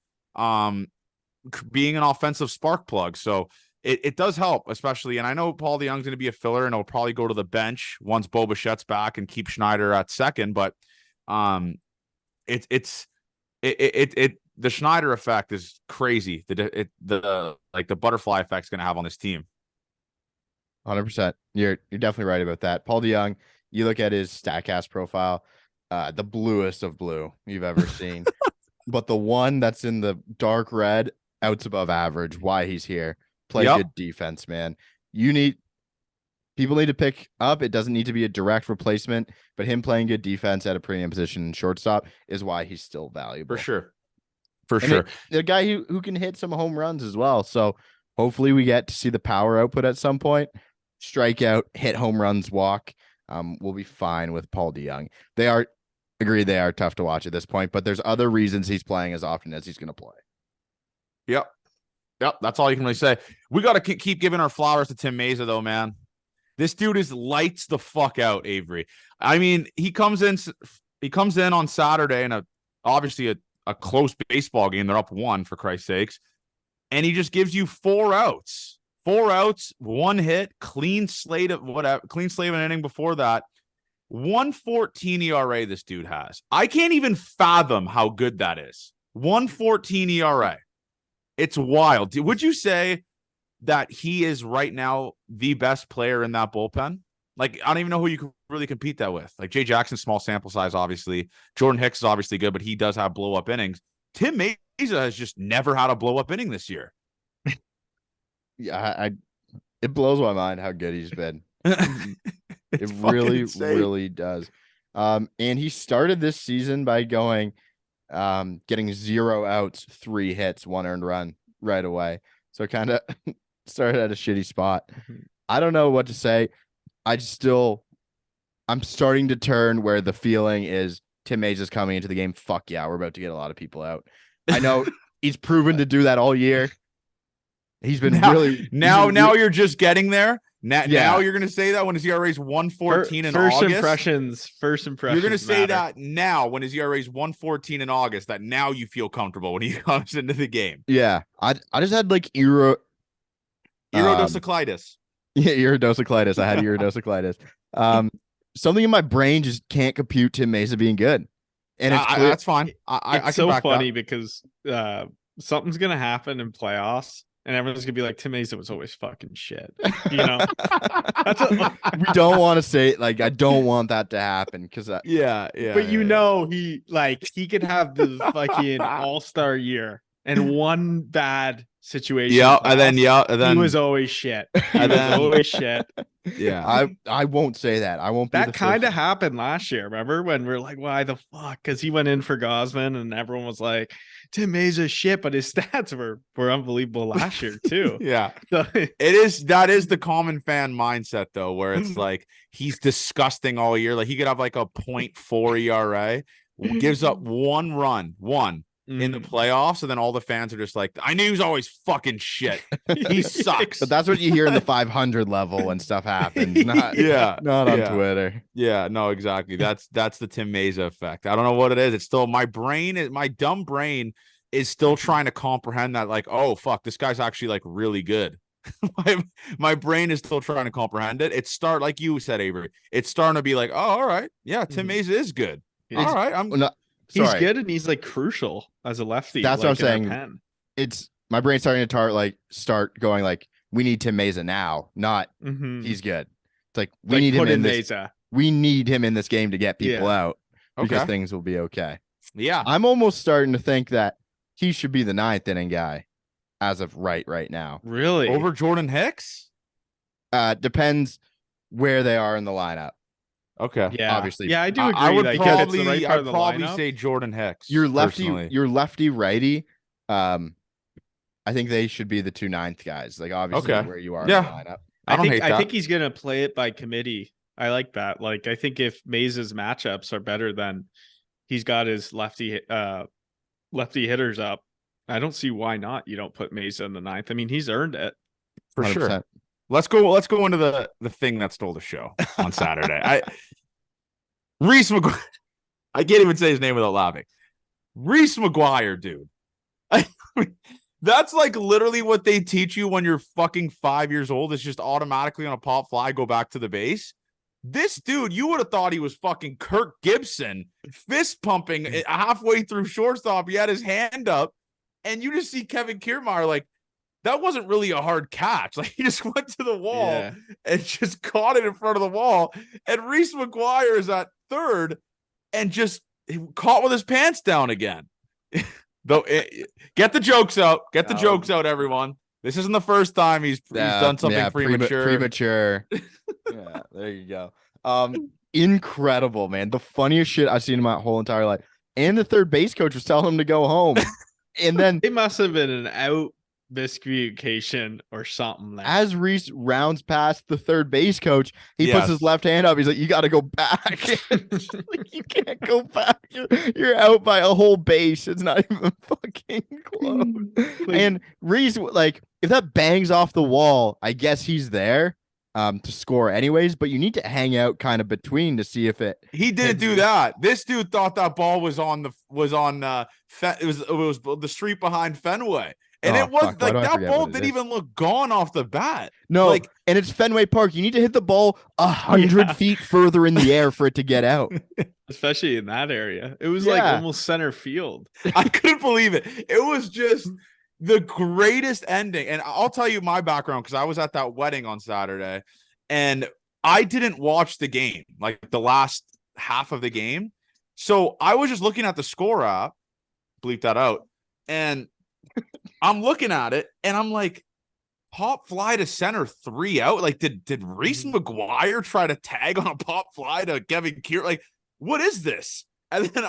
A: being an offensive spark plug. So it does help, especially. And I know Paul DeYoung's going to be a filler and he'll probably go to the bench once Bo Bichette's back and keep Schneider at second. But the Schneider effect is crazy. The butterfly effect is going to have on this team.
B: 100%. You're definitely right about that. Paul DeYoung, you look at his StatCast profile, the bluest of blue you've ever seen. But the one that's in the dark red, outs above average. Why he's here. Play good defense, man. People need to pick up. It doesn't need to be a direct replacement, but him playing good defense at a premium position in shortstop is why he's still valuable.
A: For sure. For sure.
B: The guy who can hit some home runs as well. So hopefully we get to see the power output at some point. Strikeout, hit home runs, walk. We'll be fine with Paul DeYoung. They are tough to watch at this point, but there's other reasons he's playing as often as he's going to play.
A: Yep. That's all you can really say. We got to keep giving our flowers to Tim Mayza, though, man. This dude lights the fuck out, Avery. I mean, he comes in on Saturday in obviously a close baseball game. They're up 1, for Christ's sakes. And he just gives you 4 outs. 4 outs, 1 hit, clean slate of an inning before that. 1.14 ERA this dude has. I can't even fathom how good that is. 1.14 ERA. It's wild. Would you say that he is right now the best player in that bullpen? Like, I don't even know who you can really compete that with. Like, Jay Jackson, small sample size, obviously. Jordan Hicks is obviously good, but he does have blow-up innings. Tim Mayza has just never had a blow-up inning this year.
B: Yeah, it blows my mind how good he's been. It really does. And he started this season by getting 0 outs, 3 hits, 1 earned run right away. So kind of started at a shitty spot. I don't know what to say. I'm starting to turn where the feeling is Tim Mayza's coming into the game. Fuck yeah, we're about to get a lot of people out. I know he's proven to do that all year. He's been
A: now you're just getting there. Now you're going to say that when his ERA is 1.14 in August. First impressions. You're going to say that now when his ERA is 1.14 in August, that now you feel comfortable when he comes into the game.
B: Yeah. I just had
A: iridocyclitis.
B: Yeah, iridocyclitis. I had iridocyclitis. Something in my brain just can't compute Tim Mayza being good. And it's clear.
A: That's fine.
C: It's so funny because something's going to happen in playoffs. And everyone's gonna be like, Tim Mayza was always fucking shit. You know,
B: we don't want to say it. Like, I don't want that to happen because
C: yeah. But he could have the fucking all-star year and one bad situation.
A: And then
C: he was always shit. Always shit.
B: Yeah, I won't say that. I won't.
C: That kind of happened last year. Remember when we're like, why the fuck? Because he went in for Gosman, and everyone was like, Tim Mayza's shit, but his stats were unbelievable last year too.
A: Yeah, so, that is the common fan mindset though, where it's like he's disgusting all year. Like he could have like a 0.4 ERA, gives up 1 run, in the playoffs, and then all the fans are just like, I knew he was always fucking shit. He sucks.
B: But that's what you hear in the 500 level when stuff happens. Not on Twitter.
A: Yeah, no, exactly. That's the Tim Mayza effect. I don't know what it is. It's still my dumb brain is still trying to comprehend that, like, oh fuck, this guy's actually like really good. my brain is still trying to comprehend it. Like you said, Avery, it's starting to be like, oh, all right, yeah, Tim Mayza is good. All right,
C: he's good and he's like crucial as a lefty.
B: That's what I'm saying. It's my brain's starting to start going like, we need Tim Mayza now, not he's good. It's like we need him in this. Mayza. We need him in this game to get people out because things will be okay.
A: Yeah,
B: I'm almost starting to think that he should be the 9th inning guy as of right now.
C: Really?
A: Over Jordan Hicks?
B: Depends where they are in the lineup.
A: Okay.
C: Yeah.
B: Obviously.
C: Yeah, I do agree.
A: I would probably say Jordan Hicks.
B: Your lefty righty. I think they should be the 2 9th guys. Like obviously where you are in the lineup.
C: I think he's gonna play it by committee. I like that. Like I think if Mayza's matchups are better than he's got his lefty hitters up, I don't see why not. You don't put Mayza in the ninth. I mean, he's earned it.
A: For
B: 100%.
A: sure. Let's go into the thing that stole the show on Saturday. Reese McGuire. I can't even say his name without laughing. Reese McGuire, dude. That's like literally what they teach you when you're fucking 5 years old. It's just automatically on a pop fly, go back to the base. This dude, you would have thought he was fucking Kirk Gibson, fist pumping halfway through shortstop. He had his hand up, and you just see Kevin Kiermaier like, that wasn't really a hard catch. Like, he just went to the wall and just caught it in front of the wall. And Reese McGuire is at third and just caught with his pants down again. Get the jokes out. Get the jokes out, everyone. This isn't the first time he's done something premature.
B: Premature. Yeah, there you go. Incredible, man. The funniest shit I've seen in my whole entire life. And the third base coach was telling him to go home. And then
C: it must have been an out miscommunication or something.
B: As Reese rounds past the third base coach, he puts his left hand up. He's like, "You got to go back." Like, you can't go back. You're out by a whole base. It's not even fucking close. And Reese, like, if that bangs off the wall, I guess he's there to score anyways. But you need to hang out kind of between to see if it.
A: He didn't do that. This dude thought that ball was on the street behind Fenway. And it was like that ball didn't even look gone off the bat.
B: No, like, and it's Fenway Park. You need to hit the ball 100 feet further in the air for it to get out.
C: Especially in that area. It was like almost center field.
A: I couldn't believe it. It was just the greatest ending. And I'll tell you my background because I was at that wedding on Saturday and I didn't watch the game, like the last half of the game. So I was just looking at the score app, bleep that out, and I'm looking at it and I'm like, pop fly to center, 3 out. Like, did Reese McGuire try to tag on a pop fly to Kevin Kier? Like, what is this? And then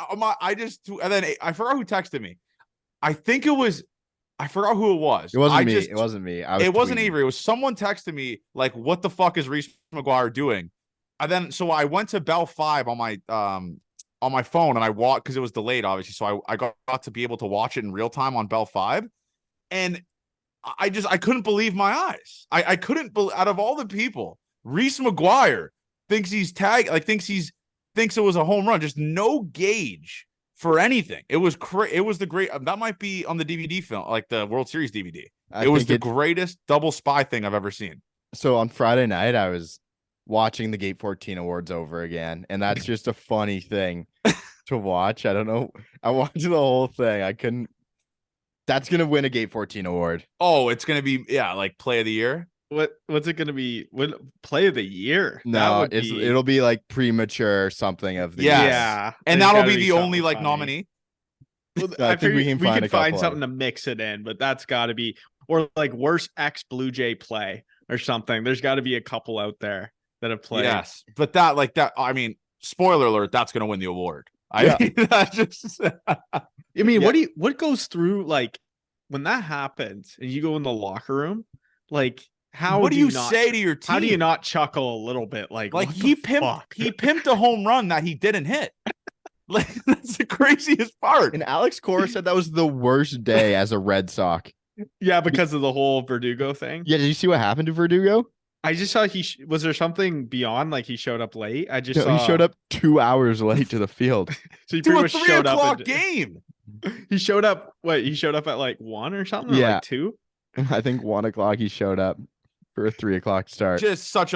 A: I forgot who texted me. I forgot who it was.
B: It wasn't me. It wasn't me.
A: It wasn't Avery. It was someone texted me like, what the fuck is Reese McGuire doing? And then so I went to Bell 5 on my phone and I watched because it was delayed, obviously. So I got to be able to watch it in real time on Bell 5. And I couldn't believe my eyes. I couldn't believe, out of all the people, Reese McGuire thinks he's thinks it was a home run. Just no gauge for anything. It was the great. That might be on the DVD film, like the World Series DVD. It was the greatest double spy thing I've ever seen.
B: So on Friday night, I was watching the Gate 14 Awards over again, and that's just a funny thing to watch. I don't know. I watched the whole thing. I couldn't. That's gonna win a Gate 14 award.
A: Oh, it's gonna be like play of the year.
C: What's it gonna be? Play of the year?
B: No, it'll be like premature something of the
A: year.
C: Yeah,
A: and that'll be the only like nominee.
C: Well, I think we can find something to mix it in, but that's got to be, or like worst ex Blue Jay play or something. There's got to be a couple out there that have played.
A: Yes, but that. I mean, spoiler alert. That's gonna win the award.
C: What goes through like when that happens and you go in the locker room, like
A: what do you say to your team?
C: How do you not chuckle a little bit? Like
A: he pimped a home run that he didn't hit. Like, that's the craziest part.
B: And Alex Cora said that was the worst day as a Red Sox.
C: Yeah, because of the whole Verdugo thing.
B: Yeah, did you see what happened to Verdugo?
C: I just saw was there something beyond like he showed up late?
B: He showed up 2 hours late to the field.
C: So he pretty much showed up.
A: 3 o'clock game.
C: He showed up. He showed up at like 1 or something. Yeah, or like 2.
B: I think 1 o'clock he showed up for a 3 o'clock start.
A: Just such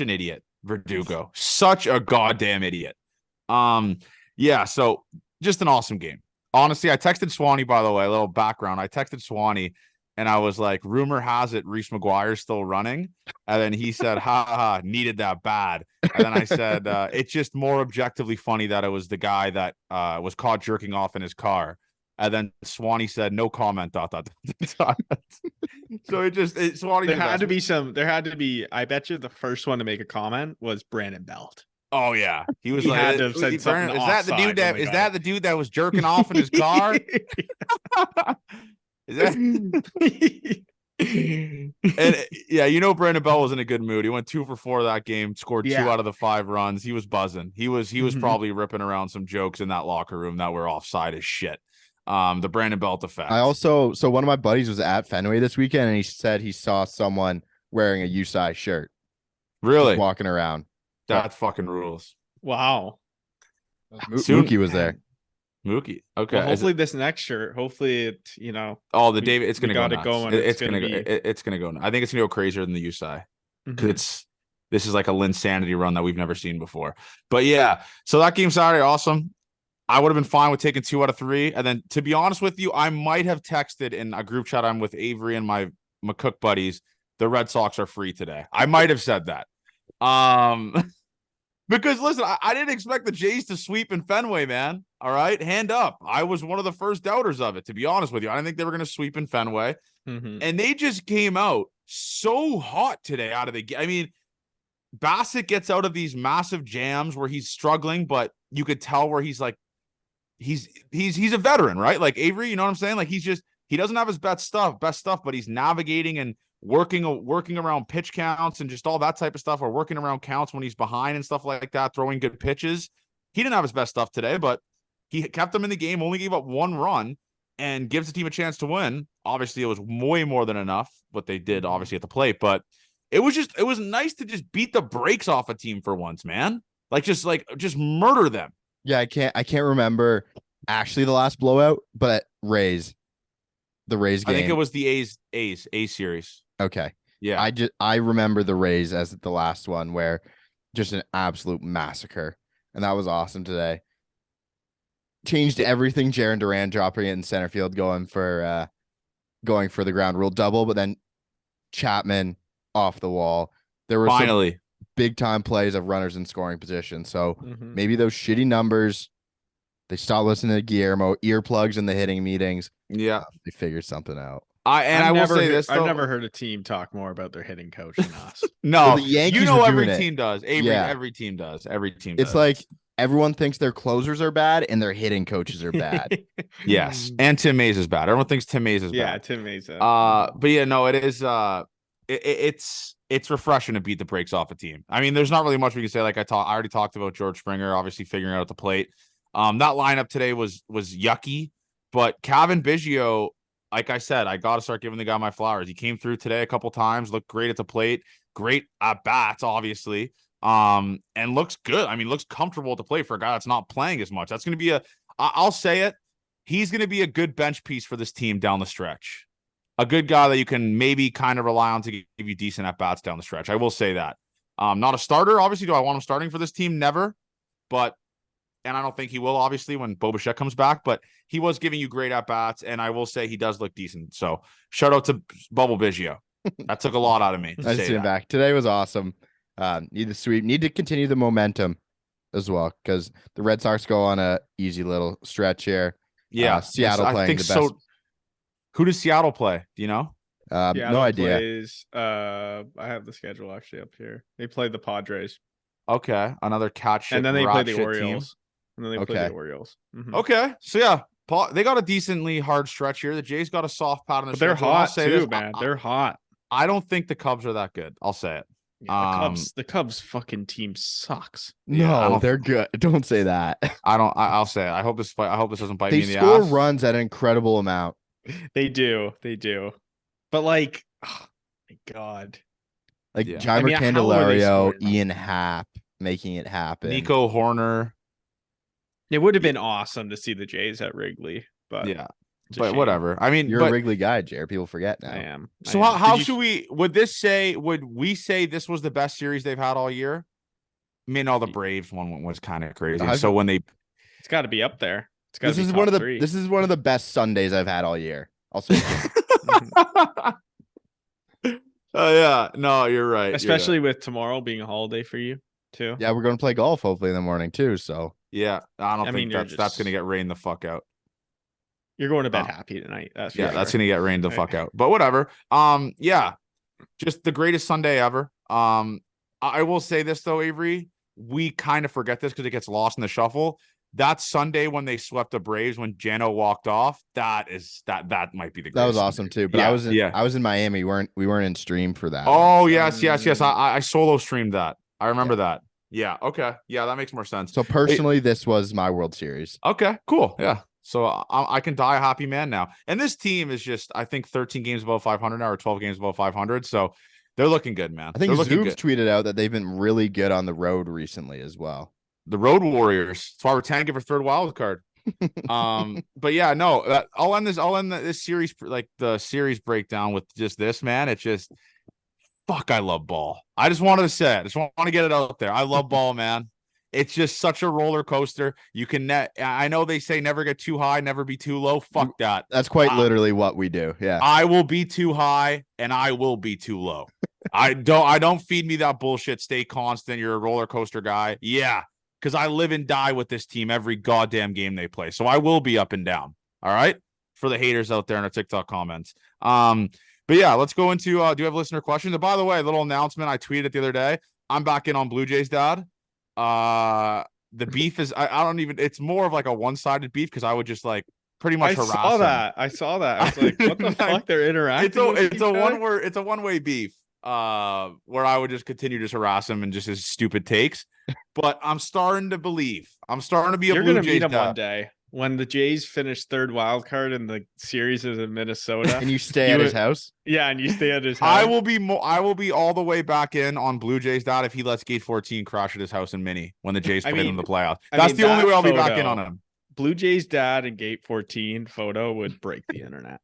A: an idiot, Verdugo. Such a goddamn idiot. Yeah. So just an awesome game. Honestly, I texted Swanee, by the way, a little background. I texted Swanee. And I was like, rumor has it Reese McGuire's still running. And then he said, ha, needed that bad. And then I said, it's just more objectively funny that it was the guy that was caught jerking off in his car. And then Swanee said, no comment, ... So Swanee.
C: There had to be, I bet you the first one to make a comment was Brandon Belt.
A: Oh yeah. He was like,
C: had to have said something.
A: Is that the dude that was jerking off in his car? Is that... And yeah, Brandon Bell was in a good mood. He went 2 for 4 that game, scored 2 out of the 5 runs. He was buzzing. He was probably ripping around some jokes in that locker room that were offside as shit. The Brandon Belt effect.
B: So one of my buddies was at Fenway this weekend, and he said he saw someone wearing a USI shirt,
A: really
B: walking around.
A: that fucking rules.
C: Wow.
B: Mookie was there.
A: Mookie. Okay.
C: Well, hopefully this next shirt, hopefully it,
A: the David, it's gonna go
C: got it
A: nuts.
C: going.
A: It's gonna go. It's gonna go. I think it's gonna go crazier than the USI. Because this is like a Linsanity run that we've never seen before. But yeah, so that game Saturday, awesome. I would have been fine with taking 2 out of 3. And then, to be honest with you, I might have texted in a group chat I'm with Avery and my McCook buddies, the Red Sox are free today. I might have said that. Because, listen, I didn't expect the Jays to sweep in Fenway, man. All right? Hand up. I was one of the first doubters of it, to be honest with you. I didn't think they were going to sweep in Fenway. And they just came out so hot today out of the game. I mean, Bassett gets out of these massive jams where he's struggling, but you could tell where he's like, he's a veteran, right? Like Avery, you know what I'm saying? Like he doesn't have his best stuff, but he's navigating and working around pitch counts and just all that type of stuff, or working around counts when he's behind and stuff like that, throwing good pitches. He didn't have his best stuff today, but he kept them in the game, only gave up 1 run, and gives the team a chance to win. Obviously, it was way more than enough what they did, obviously, at the plate, but it was nice to just beat the brakes off a team for once, man. Just murder them.
B: Yeah, I can't remember actually the last blowout, but the Rays game.
A: I think it was the A series.
B: Okay.
A: Yeah.
B: I remember the Rays as the last one, where just an absolute massacre. And that was awesome today. Changed everything. Jarren Duran dropping it in center field, going for the ground rule double, but then Chapman off the wall. There were finally big time plays of runners in scoring position. So maybe those shitty numbers, they stopped listening to Guillermo, earplugs in the hitting meetings.
A: Yeah.
B: They figured something out.
A: I've
C: never heard a team talk more about their hitting coach than us.
A: No,
B: well, the Yankees
A: every team does. Every team does.
B: It's like everyone thinks their closers are bad and their hitting coaches are bad.
A: Yes. And Tim Mayza is bad. Everyone thinks Tim Mayza is bad.
C: Yeah, Tim Mayza.
A: But yeah, no, it is it's refreshing to beat the brakes off a team. I mean, there's not really much we can say. Like I already talked about George Springer, obviously figuring out the plate. That lineup today was yucky, but Kevin Biggio, like I said, I got to start giving the guy my flowers. He came through today a couple times, looked great at the plate, great at bats, obviously, and looks good. I mean, looks comfortable at the plate for a guy that's not playing as much. That's going to be I'll say it, he's going to be a good bench piece for this team down the stretch. A good guy that you can maybe kind of rely on to give you decent at bats down the stretch. I will say that. Not a starter, obviously. Do I want him starting for this team? Never. And I don't think he will, obviously, when Bo Bichette comes back, but he was giving you great at-bats, and I will say he does look decent. So, shout out to Bubble Biggio. That took a lot out of me.
B: Nice to see him back. Today was awesome. Need the sweep. Need to continue the momentum as well, because the Red Sox go on a easy little stretch here.
A: Yeah.
B: Seattle playing the best.
A: So. Who does Seattle play? Do you know?
B: No idea.
C: I have the schedule actually up here. They play the Padres.
A: Okay. Another cat shit.
C: And then they play the
A: Orioles.
C: Team. And then they play the Orioles.
A: Okay. So, yeah, they got a decently hard stretch here. The Jays got a soft pat on the
C: schedule. They're hot too, man. They're hot.
A: I don't think the Cubs are that good. I'll say it.
C: Yeah, the Cubs fucking team sucks.
B: No, they're good. Don't say that.
A: I'll say it. I hope this doesn't bite me in the ass.
B: They score runs at an incredible amount.
C: They do. But like, oh my God.
B: Like Jeimer Candelario, Ian Happ making it happen.
A: Nico Horner.
C: It would have been awesome to see the Jays at Wrigley, but
A: but whatever. I mean,
B: you're a Wrigley guy, Jared. People forget now.
C: I am.
A: So how should we? Would we say this was the best series they've had all year? I mean, the Braves one was kind of crazy. So when it's
C: got to be up there.
B: This is one of the best Sundays I've had all year. I'll say.
A: Oh yeah, no, you're right.
C: Especially with tomorrow being a holiday for you too.
B: Yeah, we're going to play golf hopefully in the morning too. So
A: yeah, I don't think that's going to get rained the fuck out.
C: You're going to bed happy tonight. That's
A: going to get rained the fuck out. But whatever. Yeah, just the greatest Sunday ever. I will say this though, Avery, we kind of forget this because it gets lost in the shuffle. That Sunday when they swept the Braves, when Jano walked off, that might be the greatest.
B: That was awesome too. But I was in Miami. We weren't in stream for that.
A: Oh yes. I solo streamed that. I remember that. Yeah. Okay. Yeah, that makes more sense.
B: So personally, this was my World Series.
A: Okay. Cool. Yeah. So I can die a happy man now. And this team is just, I think, 13 games above 500 now, or 12 games above 500. So they're looking good, man.
B: I think
A: they're looking
B: Zoob's
A: good.
B: tweeted out that they've been really good on the road recently as well.
A: The Road Warriors. That's why we're tanking for third wild card. But yeah, no, I'll end this series, like the series breakdown, with just this, man. It's just, fuck, I love ball. I just wanted to say it. I just want to get it out there. I love ball, man. It's just such a roller coaster. You can I know they say never get too high, never be too low. Fuck that.
B: That's quite literally what we do. Yeah.
A: I will be too high and I will be too low. I don't feed me that bullshit. Stay constant. You're a roller coaster guy. Yeah. Because I live and die with this team every goddamn game they play. So I will be up and down. All right. For the haters out there in our TikTok comments. But yeah, let's go into, do you have listener questions? And by the way, a little announcement. I tweeted it the other day. I'm back in on Blue Jays, Dad. The beef is, I don't even, it's more of like a one-sided beef, because I would just like pretty much harass him.
C: I saw that. I was like, what the fuck? They're interacting.
A: It's a one-way beef. Where I would just continue to harass him and just his stupid takes. But I'm starting to believe. I'm starting to be a
C: You're
A: Blue
C: gonna
A: Jays
C: meet him
A: dad.
C: one day when the Jays finish third wild card and the series is in Minnesota.
B: And you stay at his house?
C: Yeah, and you stay at his house.
A: I will be all the way back in on Blue Jays dad if he lets Gate 14 crash at his house in Mini when the Jays play in the playoffs. That's the only way I'll be back in on him.
C: Blue Jays dad and Gate 14 photo would break the internet.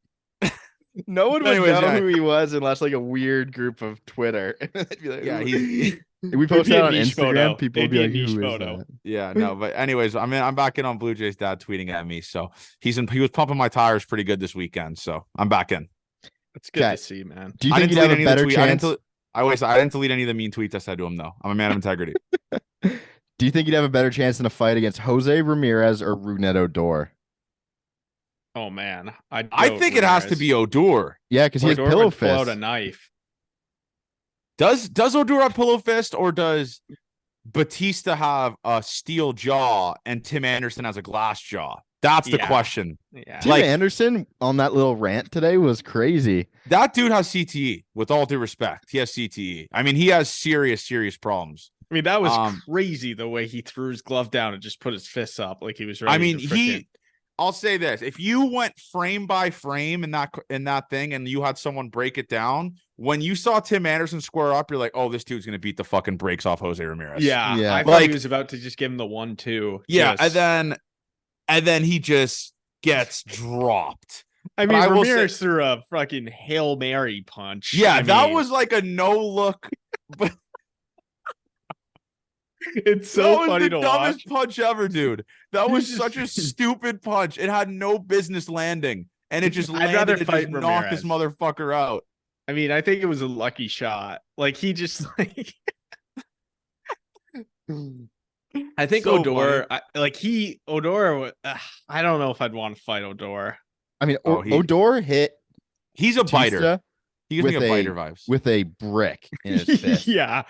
B: No one would
A: Anyways,
B: know
A: yeah.
B: who he was unless like a weird group of Twitter. They'd be like,
A: Yeah,
B: if we post
C: be
B: that
C: a
B: on
C: niche
B: Instagram,
C: photo.
B: people would
C: It'd
B: be
C: be a
B: like,
C: niche
B: who is
C: photo.
B: that?
A: Yeah, no, but anyways, I mean, I'm back in on Blue Jays dad tweeting at me. So he was pumping my tires pretty good this weekend. So I'm back in.
C: It's good
B: Okay.
C: to see, man.
B: Do you
A: I
B: think
A: didn't
B: you'd have
A: delete
B: a
A: any of the
B: better
A: tweet-
B: chance?
A: I didn't delete any of the mean tweets I said to him, though. I'm a man of integrity.
B: Do you think you'd have a better chance in a fight against Jose Ramirez or Rougned Odor?
C: Oh man,
A: I think it has to be Odor.
B: Yeah, because he has
C: Odor
B: pillow
C: would pull out
B: fists.
C: a knife.
A: Does Odor have pillow fist, or does Batista have a steel jaw and Tim Anderson has a glass jaw? That's the
C: Yeah.
A: question.
C: Yeah.
B: Tim Anderson on that little rant today was crazy.
A: That dude has CTE, with all due respect. He has CTE. I mean, he has serious problems.
C: I mean, that was crazy the way he threw his glove down and just put his fists up like he was ready.
A: I mean,
C: to frickin-
A: I'll say this: if you went frame by frame in that thing, and you had someone break it down, when you saw Tim Anderson square up, you're like, "Oh, this dude's gonna beat the fucking brakes off Jose Ramirez."
C: Yeah,
B: Yeah.
C: I thought he was about to just give him the 1-2.
A: Yeah,
C: Just-
A: and then he just gets dropped.
C: I
A: but
C: mean,
A: I will
C: Ramirez threw a fucking Hail Mary punch.
A: Yeah,
C: I
A: that
C: mean,
A: was like a no look. But
C: it's
A: that
C: so
A: was
C: funny
A: the
C: to
A: dumbest
C: watch.
A: punch ever, dude. That
C: He
A: was
C: just-
A: such a stupid punch. It had no business landing, and it just
C: I'd
A: landed.
C: rather
A: It just
C: fight
A: knocked this
C: Ramirez.
A: motherfucker out.
C: I mean, I think it was a lucky shot. Like he just like. I think
A: So
C: Odor, Odor. I don't know if I'd want to fight Odor.
B: I mean,
A: Oh, he-
B: Odor hit
A: He's a biter.
B: Batista
A: He gives me
B: with
A: a
B: a-
A: biter vibes.
B: with a brick in his fist.
C: Yeah.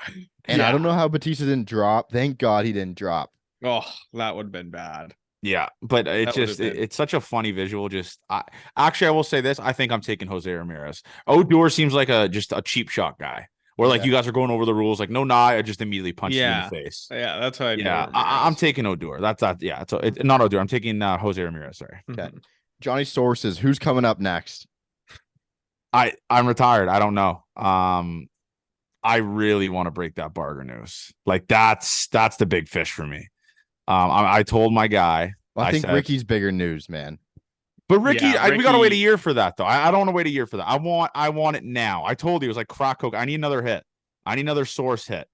B: And I
C: Yeah.
B: don't know how Batista didn't drop. Thank God he didn't drop.
C: Oh, that would have been bad.
A: Yeah, but it's
C: That
A: just
C: would've been-
A: it's such a funny visual. Actually, I will say this: I think I'm taking Jose Ramirez. Odor seems like just a cheap shot guy, where like
B: Yeah.
A: you guys are going over the rules. Like, no, nah, I just immediately punch you in
C: Yeah.
A: the face.
C: Yeah, that's how I do.
A: Yeah, I'm taking Odor. That's that. Yeah, it's not Odor. I'm taking Jose Ramirez. Sorry,
B: Okay. Johnny Sources, who's coming up next?
A: I'm retired. I don't know. I really want to break that Barger news. Like that's the big fish for me. I told my guy.
B: Well, I think
A: said,
B: Ricky's bigger news, man.
A: But Ricky,
C: Yeah,
A: we gotta wait a
C: Ricky-
A: year for that though. I don't want to wait a year for that. I want it now. I told you it was like crack coke. I need another hit. I need another source hit.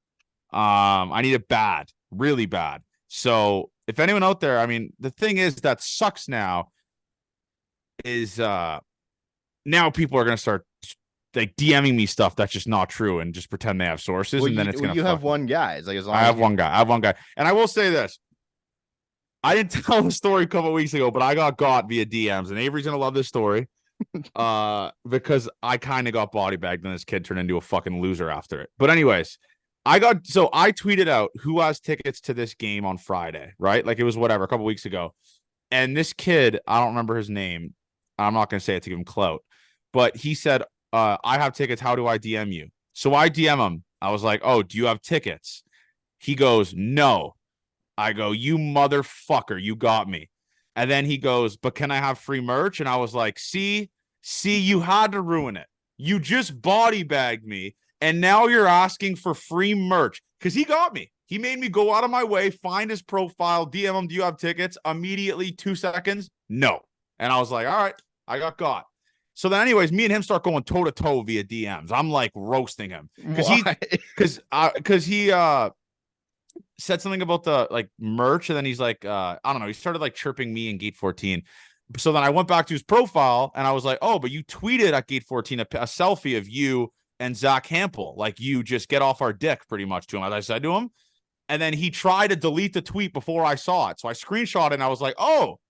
A: I need it bad, really bad. So if anyone out there, I mean, the thing is that sucks now is now people are gonna start like DMing me stuff that's just not true and just pretend they have sources,
B: Well,
A: and then it's gonna.
B: you have
A: fuck me.
B: one guy. It's like as long
A: I
B: as
A: have
B: you-
A: one guy. And I will say this. I didn't tell the story a couple weeks ago, but I got via DMs, and Avery's gonna love this story. Because I kind of got body bagged and this kid turned into a fucking loser after it. But anyways, I tweeted out who has tickets to this game on Friday, right? Like it was whatever, a couple weeks ago. And this kid, I don't remember his name. I'm not gonna say it to give him clout, but he said, I have tickets. How do I DM you? So I DM him. I was like, oh, do you have tickets? He goes, no. I go, you motherfucker, you got me. And then he goes, but can I have free merch? And I was like, see, you had to ruin it. You just body bagged me. And now you're asking for free merch because he got me. He made me go out of my way, find his profile, DM him, do you have tickets? Immediately, 2 seconds, no. And I was like, all right, I got. So then anyways, me and him start going toe-to-toe via DMs. I'm like roasting him. Because he said something about the like merch, and then he's like, I don't know, he started like chirping me in Gate 14. So then I went back to his profile and I was like, oh, but you tweeted at Gate 14 a selfie of you and Zach Hampel. Like, you just get off our dick pretty much to him, as I said to him. And then he tried to delete the tweet before I saw it. So I screenshot it and I was like, oh,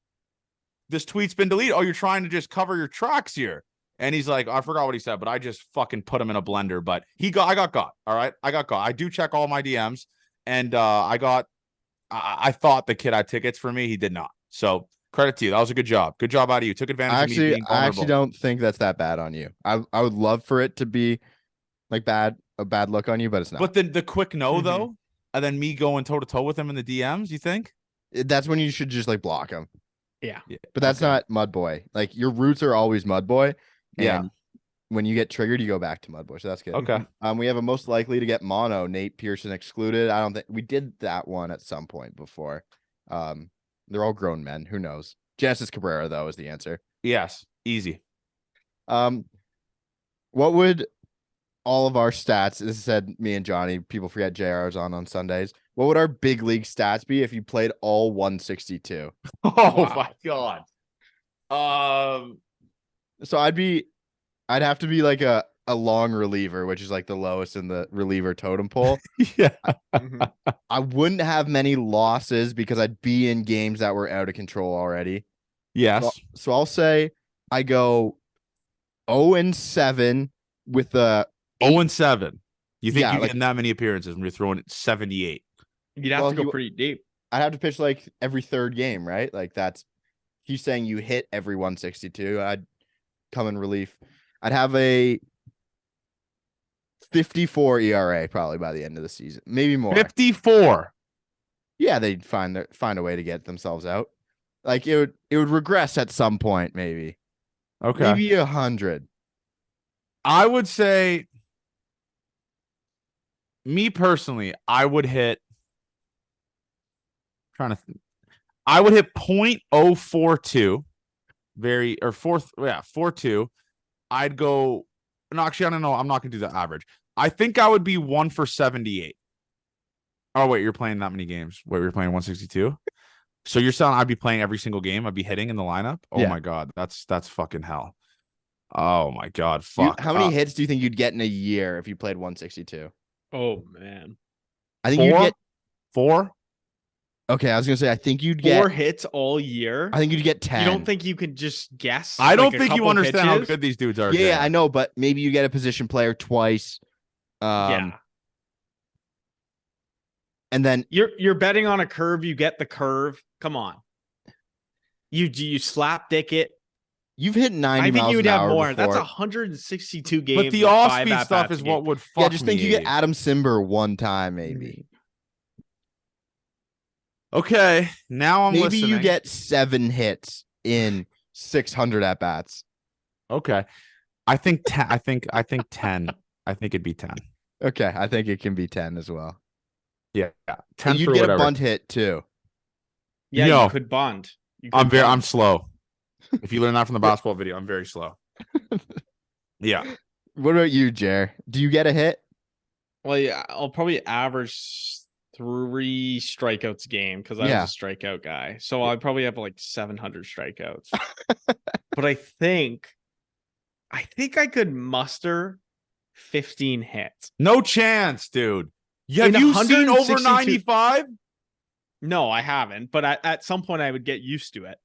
A: this tweet's been deleted. Oh, you're trying to just cover your tracks here. And he's like, I forgot what he said, but I just fucking put him in a blender. But I got got. All right. I got got. I do check all my DMs. And I thought the kid had tickets for me. He did not. So credit to you. That was a good job. Good job out of you. Took advantage of me being vulnerable.
B: I actually don't think that's that bad on you. I would love for it to be like a bad look on you, but it's not.
A: But the quick no, though, and then me going toe-to-toe with him in the DMs, you think?
B: That's when you should just like block him.
C: Yeah.
B: But that's not Mud Boy. Like, your roots are always Mud Boy.
A: Yeah.
B: When you get triggered, you go back to Mud Boy. So that's good.
A: Okay.
B: We have a most likely to get mono, Nate Pearson excluded. I don't think we did that one at some point before. They're all grown men. Who knows? Genesis Cabrera, though, is the answer.
A: Yes. Easy.
B: What would all of our stats, this said me and Johnny, people forget JR's on Sundays. What would our big league stats be if you played all 162?
A: Oh, wow. My God.
B: So I'd have to be like a long reliever, which is like the lowest in the reliever totem pole.
A: Yeah.
B: I wouldn't have many losses because I'd be in games that were out of control already.
A: Yes.
B: So I'll say I go 0-7 with a
A: 0-7. You think you
B: like,
A: get in that many appearances when you're throwing 78?
C: You'd have to go pretty deep.
B: I'd have to pitch like every third game, right? Like, he's saying you hit every 162. I'd come in relief. I'd have a 54 ERA probably by the end of the season, maybe more.
A: 54.
B: Yeah, they'd find a way to get themselves out. Like, it would regress at some point, maybe.
A: Okay.
B: Maybe 100.
A: I would say, me personally, I would hit. I would hit .042. 42. I'd go. No, actually, I don't know. I'm not gonna do the average. I think I would be 1 for 78. Oh wait, you're playing that many games. Wait, you're playing 162. So you're saying I'd be playing every single game? I'd be hitting in the lineup? Oh
B: yeah.
A: My God, that's fucking hell. Oh my God, fuck.
B: How many hits do you think you'd get in a year if you played 162?
C: Oh man,
B: I think you'd get
A: 4.
B: Okay, I was gonna say I think you'd get
C: 4 hits all year.
B: I think you'd get 10.
C: You don't think you could just guess?
A: I don't think you understand how good these dudes are.
B: Yeah, I know, but maybe you get a position player twice.
C: Yeah.
B: And then
C: you're betting on a curve. You get the curve. Come on. You slap dick it.
B: You've hit 90
C: I think you would have more.
B: Before.
C: That's 162 games.
A: But the off-speed stuff is what would fuck me.
B: Yeah, just think you get Adam Simber one time, maybe.
A: Okay, now I'm
B: maybe
A: listening.
B: You get 7 hits in 600 at bats.
A: Okay, I think 10. I think 10. I think it'd be 10.
B: Okay, I think it can be 10 as well.
A: Yeah, 10.
B: You get a bunt hit too.
C: Yeah, you could bunt.
A: I'm slow. If you learn that from the basketball video, I'm very slow. Yeah.
B: What about you, Jer? Do you get a hit?
C: Well, yeah, I'll probably average 3 strikeouts a game because I was a strikeout guy. So I'd probably have like 700 strikeouts. But I think I could muster 15 hits.
A: No chance, dude. Have you seen over 95?
C: No, I haven't. But at some point, I would get used to it.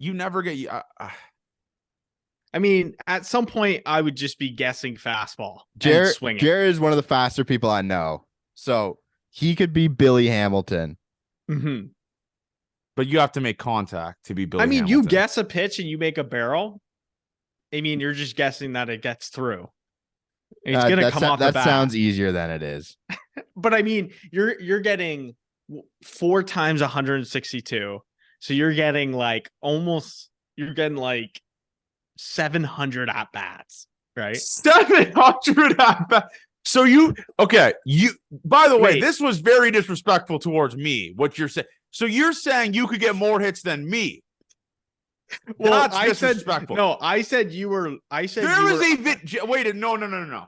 A: You never get.
C: I mean, at some point, I would just be guessing fastball.
B: Jared is one of the faster people I know. So he could be Billy Hamilton.
C: Mm-hmm.
A: But you have to make contact to be Billy Hamilton.
C: You guess a pitch and you make a barrel. I mean, you're just guessing that it gets through. And it's going to come off the bat.
B: That sounds easier than it is.
C: But I mean, you're getting 4 times 162. So you're getting like 700 at bats, right?
A: 700 at bat. So you by the way,
C: Wait.
A: this was very disrespectful towards me, what you're saying. So you're saying you could get more hits than me.
C: Well,
A: That's
C: I said
A: disrespectful.
C: no. I said you were.
A: There is a wait. No.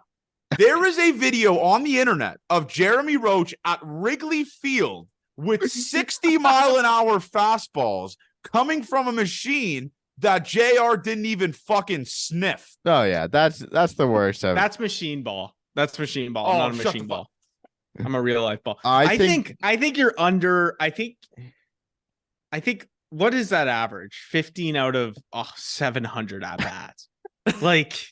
A: There is a video on the internet of Jeremy Roach at Wrigley Field with 60-mile-an-hour fastballs coming from a machine that JR didn't even fucking sniff.
B: Oh yeah, that's the worst.
C: That's machine ball. That's machine ball.
A: Oh,
C: I'm not a
A: shut
C: machine
A: the
C: ball. I'm a real life ball.
B: I
C: I think you're under. I think. What is that average? 15 out of 700 at bats. Like.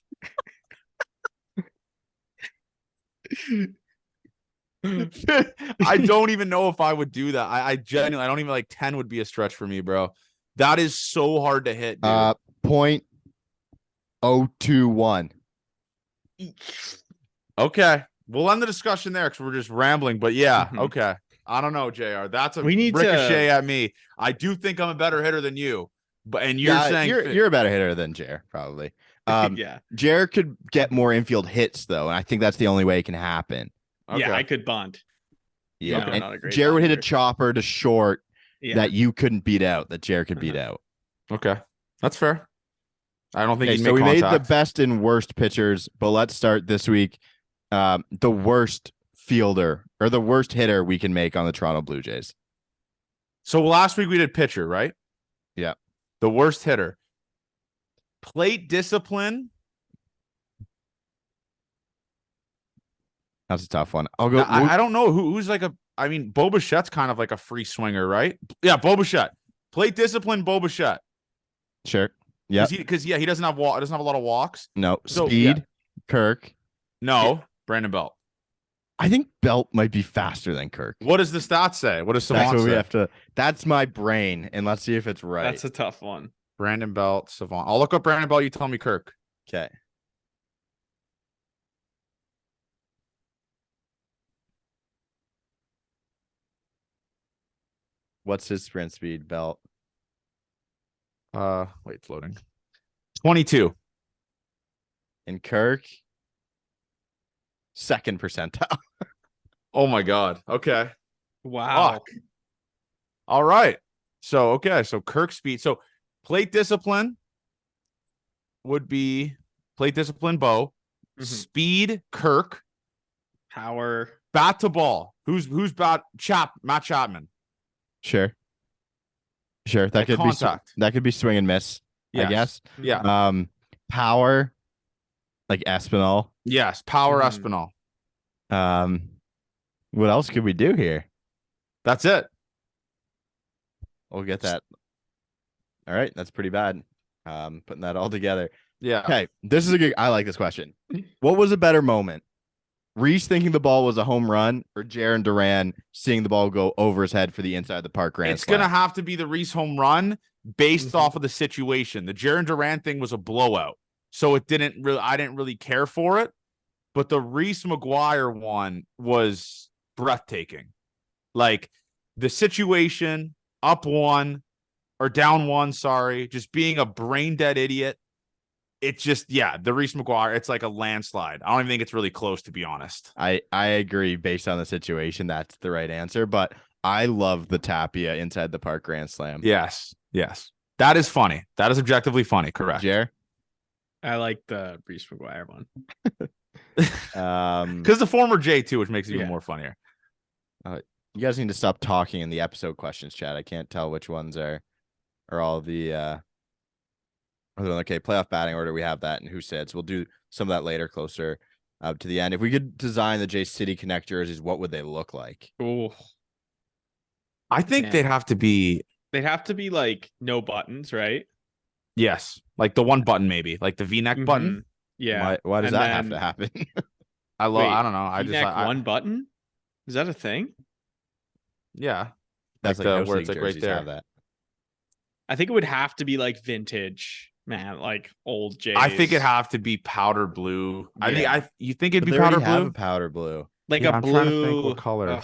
A: I don't even know if I would do that. I genuinely, I don't even like 10 would be a stretch for me, bro. That is so hard to hit, dude.
B: 0.021.
A: Okay. We'll end the discussion there because we're just rambling. But yeah, okay. I don't know, JR. That's a ricochet at me. I do think I'm a better hitter than you. And you're saying
B: you're a better hitter than Jer, probably.
C: Yeah.
B: Jer could get more infield hits though, and I think that's the only way it can happen.
C: Okay. Yeah, I could bunt.
B: Yeah,
C: no, not a great
B: Jer would hit a
C: bunter.
B: chopper to short that you couldn't beat out, that Jer could beat out.
A: Okay, that's fair. I don't think
B: so we made the best and worst pitchers, but let's start this week. The worst fielder or the worst hitter we can make on the Toronto Blue Jays.
A: So last week we did pitcher, right?
B: Yeah.
A: The worst hitter. Plate discipline.
B: That's a tough one. I'll go.
A: Now, I don't know who's like a. I mean, Bo Bichette's kind of like a free swinger, right? Yeah, Bo Bichette. Plate discipline, Bo Bichette.
B: Sure. Yeah.
A: Because he doesn't have a lot of walks.
B: No.
A: So,
B: Speed. Kirk.
A: No. Brandon Belt.
B: I think Belt might be faster than Kirk.
A: What does the stats say? What does Savant say?
B: That's my brain, and let's see if it's right.
C: That's a tough one.
A: Brandon Belt, Savant. I'll look up Brandon Belt. You tell me Kirk.
B: Okay. What's his sprint speed, Belt?
A: Wait, it's loading. 22.
B: And Kirk, second percentile.
A: Oh my God. Okay.
C: Wow.
A: Fuck. All right. So Kirk speed. So plate discipline would be plate discipline, Bo. Speed, Kirk.
C: Power.
A: Bat to ball. Who's Matt Chapman.
B: Sure. That could
A: contact.
B: Be swing and miss. Yes. I guess.
A: Yeah.
B: Power, like Espinal.
A: Yes, power Espinal.
B: What else could we do here?
A: That's it.
B: We'll get that. All right, that's pretty bad. Putting that all together.
A: Yeah.
B: Okay, this is a good. I like this question. What was a better moment? Reese thinking the ball was a home run, or Jarren Duran seeing the ball go over his head for the inside the park grand slam?
A: It's gonna have to be the Reese home run based off of the situation. The Jarren Duran thing was a blowout, so I didn't really care for it. But the Reese McGuire one was breathtaking. Like the situation, up one or down one, just being a brain dead idiot. It's just, the Reese McGuire, it's like a landslide. I don't even think it's really close, to be honest.
B: I agree based on the situation. That's the right answer. But I love the Tapia inside the park grand slam.
A: Yes. That is funny. That is objectively funny. Correct.
B: Jer?
C: I like the Reese McGuire one.
A: Because the former J too, which makes it even more funnier.
B: You guys need to stop talking in the episode questions chat. I can't tell which ones are all the okay, playoff batting order. We have that and who said, so we'll do some of that later, closer to the end. If we could design the J City Connect jerseys, what would they look like?
C: Oh,
A: I think they'd have to be
C: like no buttons, right?
A: Yes, like the one button, maybe like the V-neck button.
C: Yeah.
B: Why does that have to happen?
A: I don't know. I just
C: one button. Is that a thing?
A: Yeah,
B: that's
A: like where it's like right there.
B: That.
C: I think it would have to be like vintage, man, like old Jays.
A: I think it'd have to be powder blue.
B: Yeah.
A: You think it'd be
B: they
A: powder
B: have
A: blue?
B: a powder blue,
C: like
A: I'm
C: a blue.
A: trying to think what color.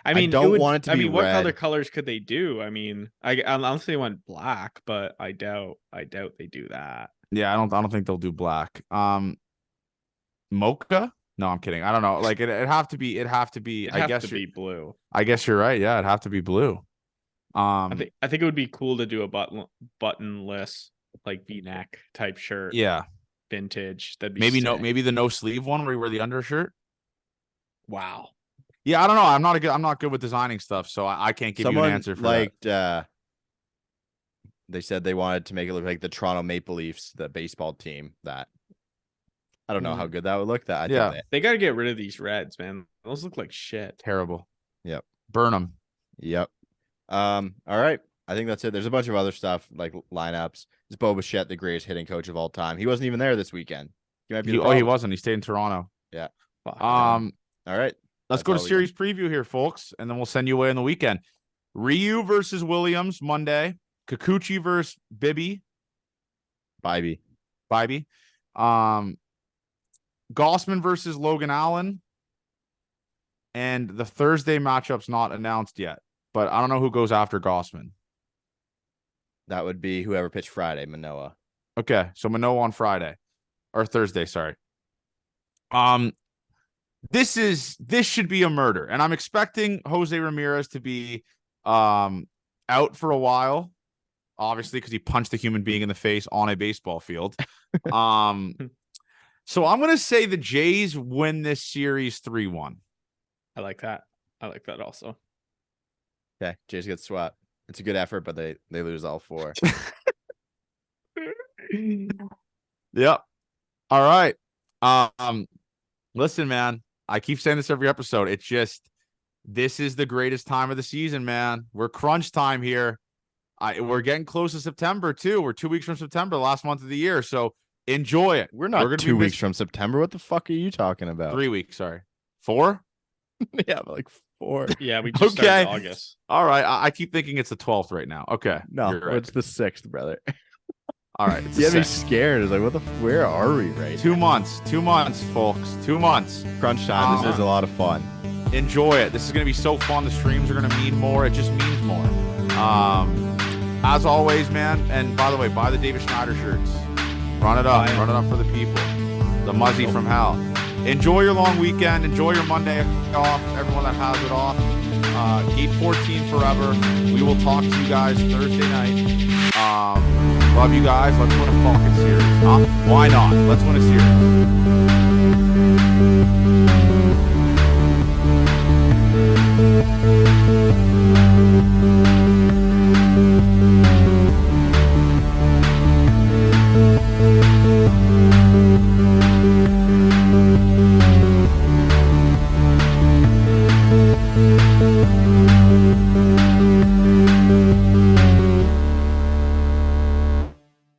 C: I mean,
B: don't want it to be
C: what
B: red.
C: other colors could they do? I mean, unless they went black, but I doubt they do that.
A: Yeah, I don't think they'll do black. Mocha? No, I'm kidding. I don't know. Like it'd have to be. I guess
C: be blue.
A: I guess you're right. Yeah, it'd have to be blue.
C: I think it would be cool to do a buttonless like V-neck type shirt.
A: Yeah,
C: vintage. That'd be
A: maybe the no sleeve one where you wear the undershirt.
C: Wow.
A: Yeah, I don't know. I'm not good with designing stuff, so I can't give you an answer for that.
B: They said they wanted to make it look like the Toronto Maple Leafs, the baseball team. That I don't know how good that would look.
C: They got to get rid of these reds, man. Those look like shit.
A: Terrible.
B: Yep.
A: Burn them.
B: Yep. All right. I think that's it. There's a bunch of other stuff like lineups. Is Bo Bichette the greatest hitting coach of all time? He wasn't even there this weekend. He might be.
A: He wasn't. He stayed in Toronto.
B: Yeah.
A: All
B: right.
A: Let's go to series preview here, folks, and then we'll send you away on the weekend. Ryu versus Williams Monday. Kikuchi versus Bibby.
B: Bibby.
A: Gossman versus Logan Allen. And the Thursday matchup's not announced yet, but I don't know who goes after Gossman.
B: That would be whoever pitched Friday, Manoah.
A: Okay, so Manoah on Friday or Thursday, sorry. This should be a murder, and I'm expecting Jose Ramirez to be out for a while, obviously because he punched a human being in the face on a baseball field. So I'm going to say the Jays win this series 3-1.
C: I like that. Also.
B: Okay, Jays get swept. It's a good effort, but they lose all 4.
A: Yep. All right. Listen, man, I keep saying this every episode. It's just, this is the greatest time of the season, man. We're crunch time here. We're getting close to September too. We're 2 weeks from September, the last month of the year. So enjoy it.
B: We're not 2 weeks from September. What the fuck are you talking about?
A: 3 weeks. Sorry. 4?
B: Yeah, like 4.
C: Yeah, we just started August.
A: All right. I keep thinking it's the 12th right now. Okay.
B: No,
A: right.
B: It's the 6th, brother.
A: All right.
B: You had me scared. It's like, where are we right
A: 2 months. 2 months, folks. 2 months.
B: Crunch time. This is a lot of fun.
A: Enjoy it. This is going to be so fun. The streams are going to mean more. It just means more. As always, man. And by the way, buy the Davis Schneider shirts. Run it up. Run it up for the people. The Muzzy from hell. Enjoy your long weekend. Enjoy your Monday off. Everyone that has it off. Keep 14 forever. We will talk to you guys Thursday night. Love you guys. Let's win a fucking series. Huh? Why not? Let's win a series.